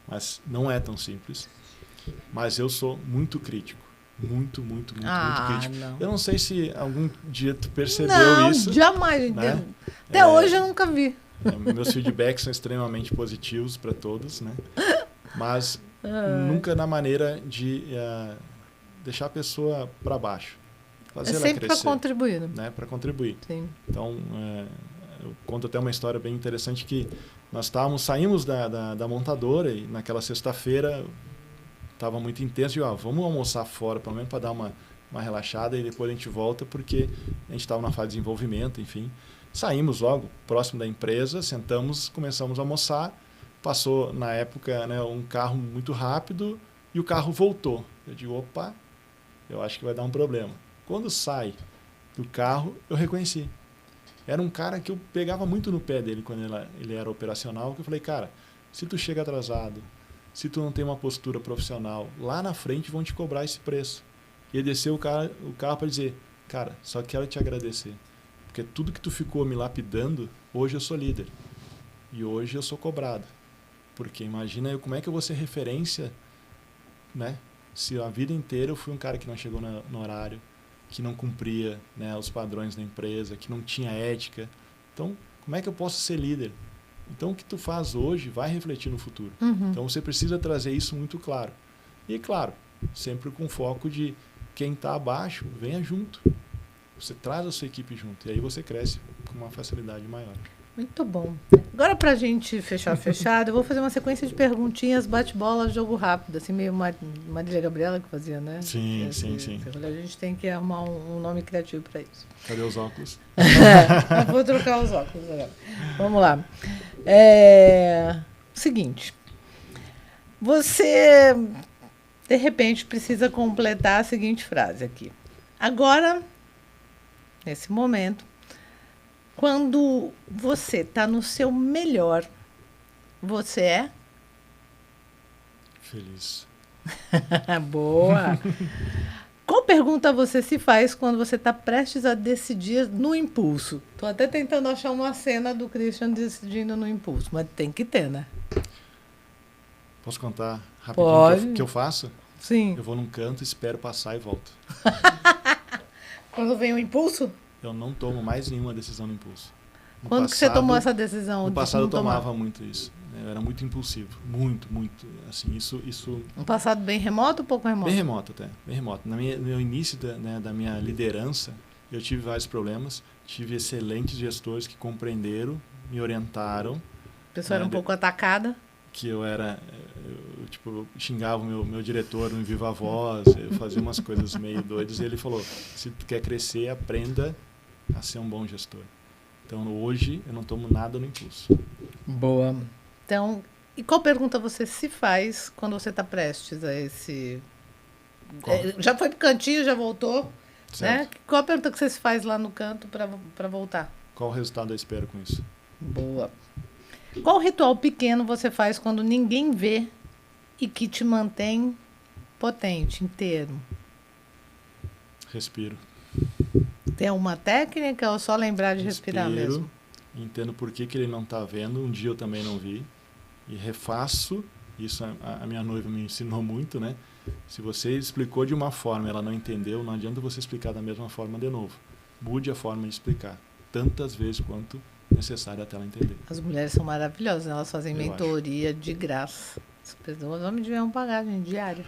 Mas não é tão simples. Mas eu sou muito crítico. Muito crítico. Não. Eu não sei se algum dia tu percebeu isso. Não, jamais. Né? Até hoje eu nunca vi. Meus feedbacks são extremamente positivos para todos, né? Mas nunca na maneira de deixar a pessoa para baixo. Fazer ela sempre crescer. para contribuir. Né? Para contribuir. Sim. Então, eu conto até uma história bem interessante que nós saímos da montadora e naquela sexta-feira estava muito intenso e vamos almoçar fora, pelo menos para dar uma relaxada e depois a gente volta, porque a gente estava na fase de desenvolvimento, enfim. Saímos logo, próximo da empresa, sentamos, começamos a almoçar. Passou, na época, né, um carro muito rápido e o carro voltou. Eu digo, opa, eu acho que vai dar um problema. Quando sai do carro, eu reconheci. Era um cara que eu pegava muito no pé dele quando ele era operacional, que eu falei, cara, se tu chega atrasado, se tu não tem uma postura profissional, lá na frente vão te cobrar esse preço. E ele desceu o carro para dizer, cara, só quero te agradecer. Porque tudo que tu ficou me lapidando, hoje eu sou líder. E hoje eu sou cobrado. Porque imagina como é que eu vou ser referência, né? Se a vida inteira eu fui um cara que não chegou no horário, que não cumpria, né, os padrões da empresa, que não tinha ética. Então, como é que eu posso ser líder? Então, o que tu faz hoje vai refletir no futuro. Uhum. Então, você precisa trazer isso muito claro. E, claro, sempre com foco de quem está abaixo, venha junto. Você traz a sua equipe junto. E aí você cresce com uma facilidade maior. Muito bom. Agora, para a gente fechado, eu vou fazer uma sequência de perguntinhas, bate-bola, jogo rápido, assim, meio Marília Gabriela que fazia, né? Sim. A gente tem que arrumar um nome criativo para isso. Cadê os óculos? Eu vou trocar os óculos agora. Vamos lá. Seguinte. Você, de repente, precisa completar a seguinte frase aqui. Agora, nesse momento, quando você está no seu melhor, você é? Feliz. Boa! Qual pergunta você se faz quando você está prestes a decidir no impulso? Estou até tentando achar uma cena do Christian decidindo no impulso, mas tem que ter, né? Posso contar rapidinho Pode. o que eu faço? Sim. Eu vou num canto, espero passar e volto. Quando vem o impulso? Eu não tomo mais nenhuma decisão no impulso. Quando que você tomou essa decisão? No passado eu tomava tomar? muito isso. Eu era muito impulsivo. Muito. Assim, isso... Um passado bem remoto ou pouco remoto? Bem remoto até. Bem remoto. No início da minha liderança, eu tive vários problemas. Tive excelentes gestores que compreenderam, me orientaram. A pessoa era um pouco atacada. Que eu xingava o meu diretor no viva voz, eu fazia umas coisas meio doidas, e ele falou, se tu quer crescer, aprenda a ser um bom gestor. Então, hoje, eu não tomo nada no impulso. Boa. Então, e qual pergunta você se faz quando você está prestes a esse Já foi pro cantinho, já voltou. Certo. Né? Qual a pergunta que você se faz lá no canto para voltar? Qual o resultado eu espero com isso? Boa. Qual ritual pequeno você faz quando ninguém vê e que te mantém potente, inteiro? Respiro. Tem uma técnica ou só lembrar de respirar mesmo? Entendo por que ele não está vendo. Um dia eu também não vi. E refaço. Isso a minha noiva me ensinou muito, né? Se você explicou de uma forma e ela não entendeu, não adianta você explicar da mesma forma de novo. Mude a forma de explicar. Tantas vezes quanto necessário até ela entender. As mulheres são maravilhosas, elas fazem Eu mentoria de graça. Os homens deviam pagar, gente, diária.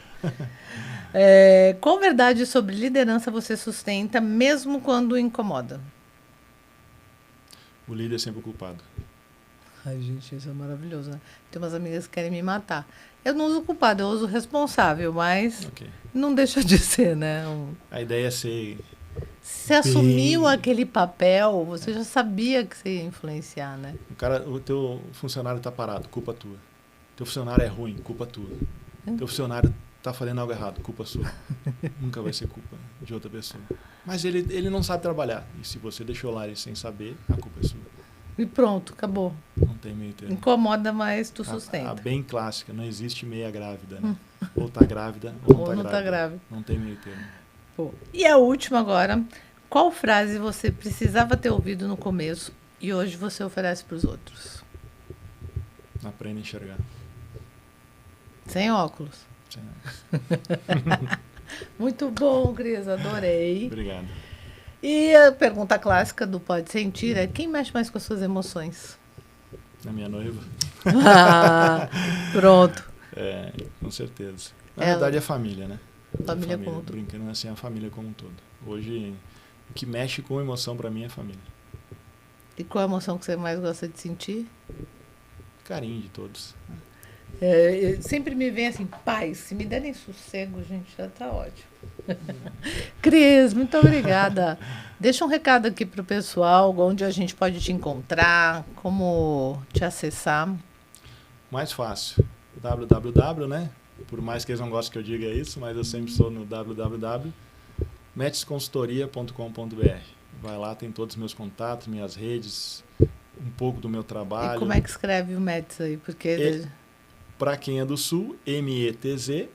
Qual verdade sobre liderança você sustenta, mesmo quando incomoda? O líder é sempre o culpado. Ai, gente, isso é maravilhoso, né? Tem umas amigas que querem me matar. Eu não uso culpado, eu uso responsável, mas não deixa de ser, né? A ideia é ser... Você assumiu aquele papel, você já sabia que você ia influenciar, né? O teu funcionário está parado, culpa tua. Teu funcionário é ruim, culpa tua. Teu funcionário está fazendo algo errado, culpa sua. Nunca vai ser culpa de outra pessoa. Mas ele não sabe trabalhar. E se você deixou lá ele sem saber, a culpa é sua. E pronto, acabou. Não tem meio termo. Incomoda, mas tu sustenta. A bem clássica, não existe meia grávida, né? Ou tá grávida ou não tá grávida. Não tem meio termo. Pô. E a última agora, qual frase você precisava ter ouvido no começo e hoje você oferece para os outros? Aprenda a enxergar. Sem óculos. Sem óculos. Muito bom, Cris, adorei. Obrigado. E a pergunta clássica do Pode Sentir é: quem mexe mais com as suas emoções? A minha noiva. Pronto. Com certeza. Na verdade é a família, né? Família como um todo. Brincando assim, a família como um todo. Hoje, o que mexe com emoção para mim é a família. E qual a emoção que você mais gosta de sentir? Carinho de todos. Sempre me vem assim, paz, se me derem sossego, gente, já tá ótimo. Cris, muito obrigada. Deixa um recado aqui pro pessoal, onde a gente pode te encontrar, como te acessar. Mais fácil, www, né? Por mais que eles não gostem que eu diga isso, mas eu sempre sou no www.metesconsultoria.com.br. Vai lá, tem todos os meus contatos, minhas redes, um pouco do meu trabalho. E como é que escreve o Metes aí? Porque para quem é do Sul, METZ,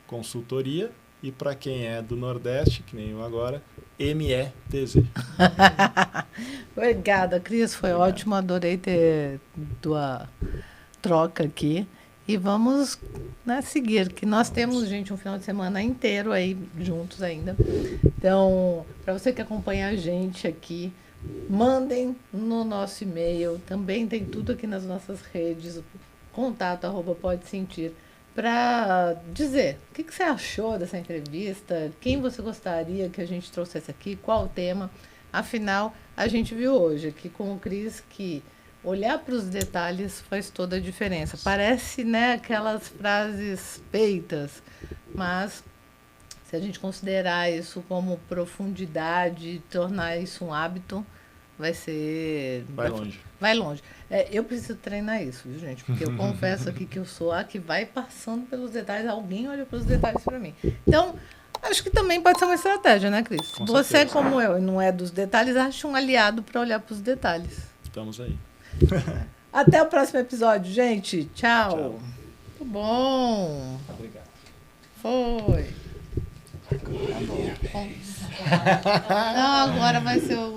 consultoria, e para quem é do Nordeste, que nem eu agora, METZ. Obrigada, Cris, foi ótimo, adorei ter tua troca aqui. E vamos, né, seguir, que nós temos, gente, um final de semana inteiro aí juntos ainda. Então, para você que acompanha a gente aqui, mandem no nosso e-mail, também tem tudo aqui nas nossas redes, contato@podesentir, para dizer o que você achou dessa entrevista, quem você gostaria que a gente trouxesse aqui, qual o tema. Afinal, a gente viu hoje aqui com o Cris que olhar para os detalhes faz toda a diferença. Parece, né, aquelas frases feitas, mas se a gente considerar isso como profundidade, tornar isso um hábito, vai longe. Vai longe. Eu preciso treinar isso, viu, gente? Porque eu confesso aqui que eu sou a que vai passando pelos detalhes. Alguém olha para os detalhes para mim. Então, acho que também pode ser uma estratégia, né, Cris? Você, como eu, e não é dos detalhes, acha um aliado para olhar para os detalhes. Estamos aí. Até o próximo episódio, gente. Tchau. Muito bom. Obrigado. Foi. Não, agora vai ser o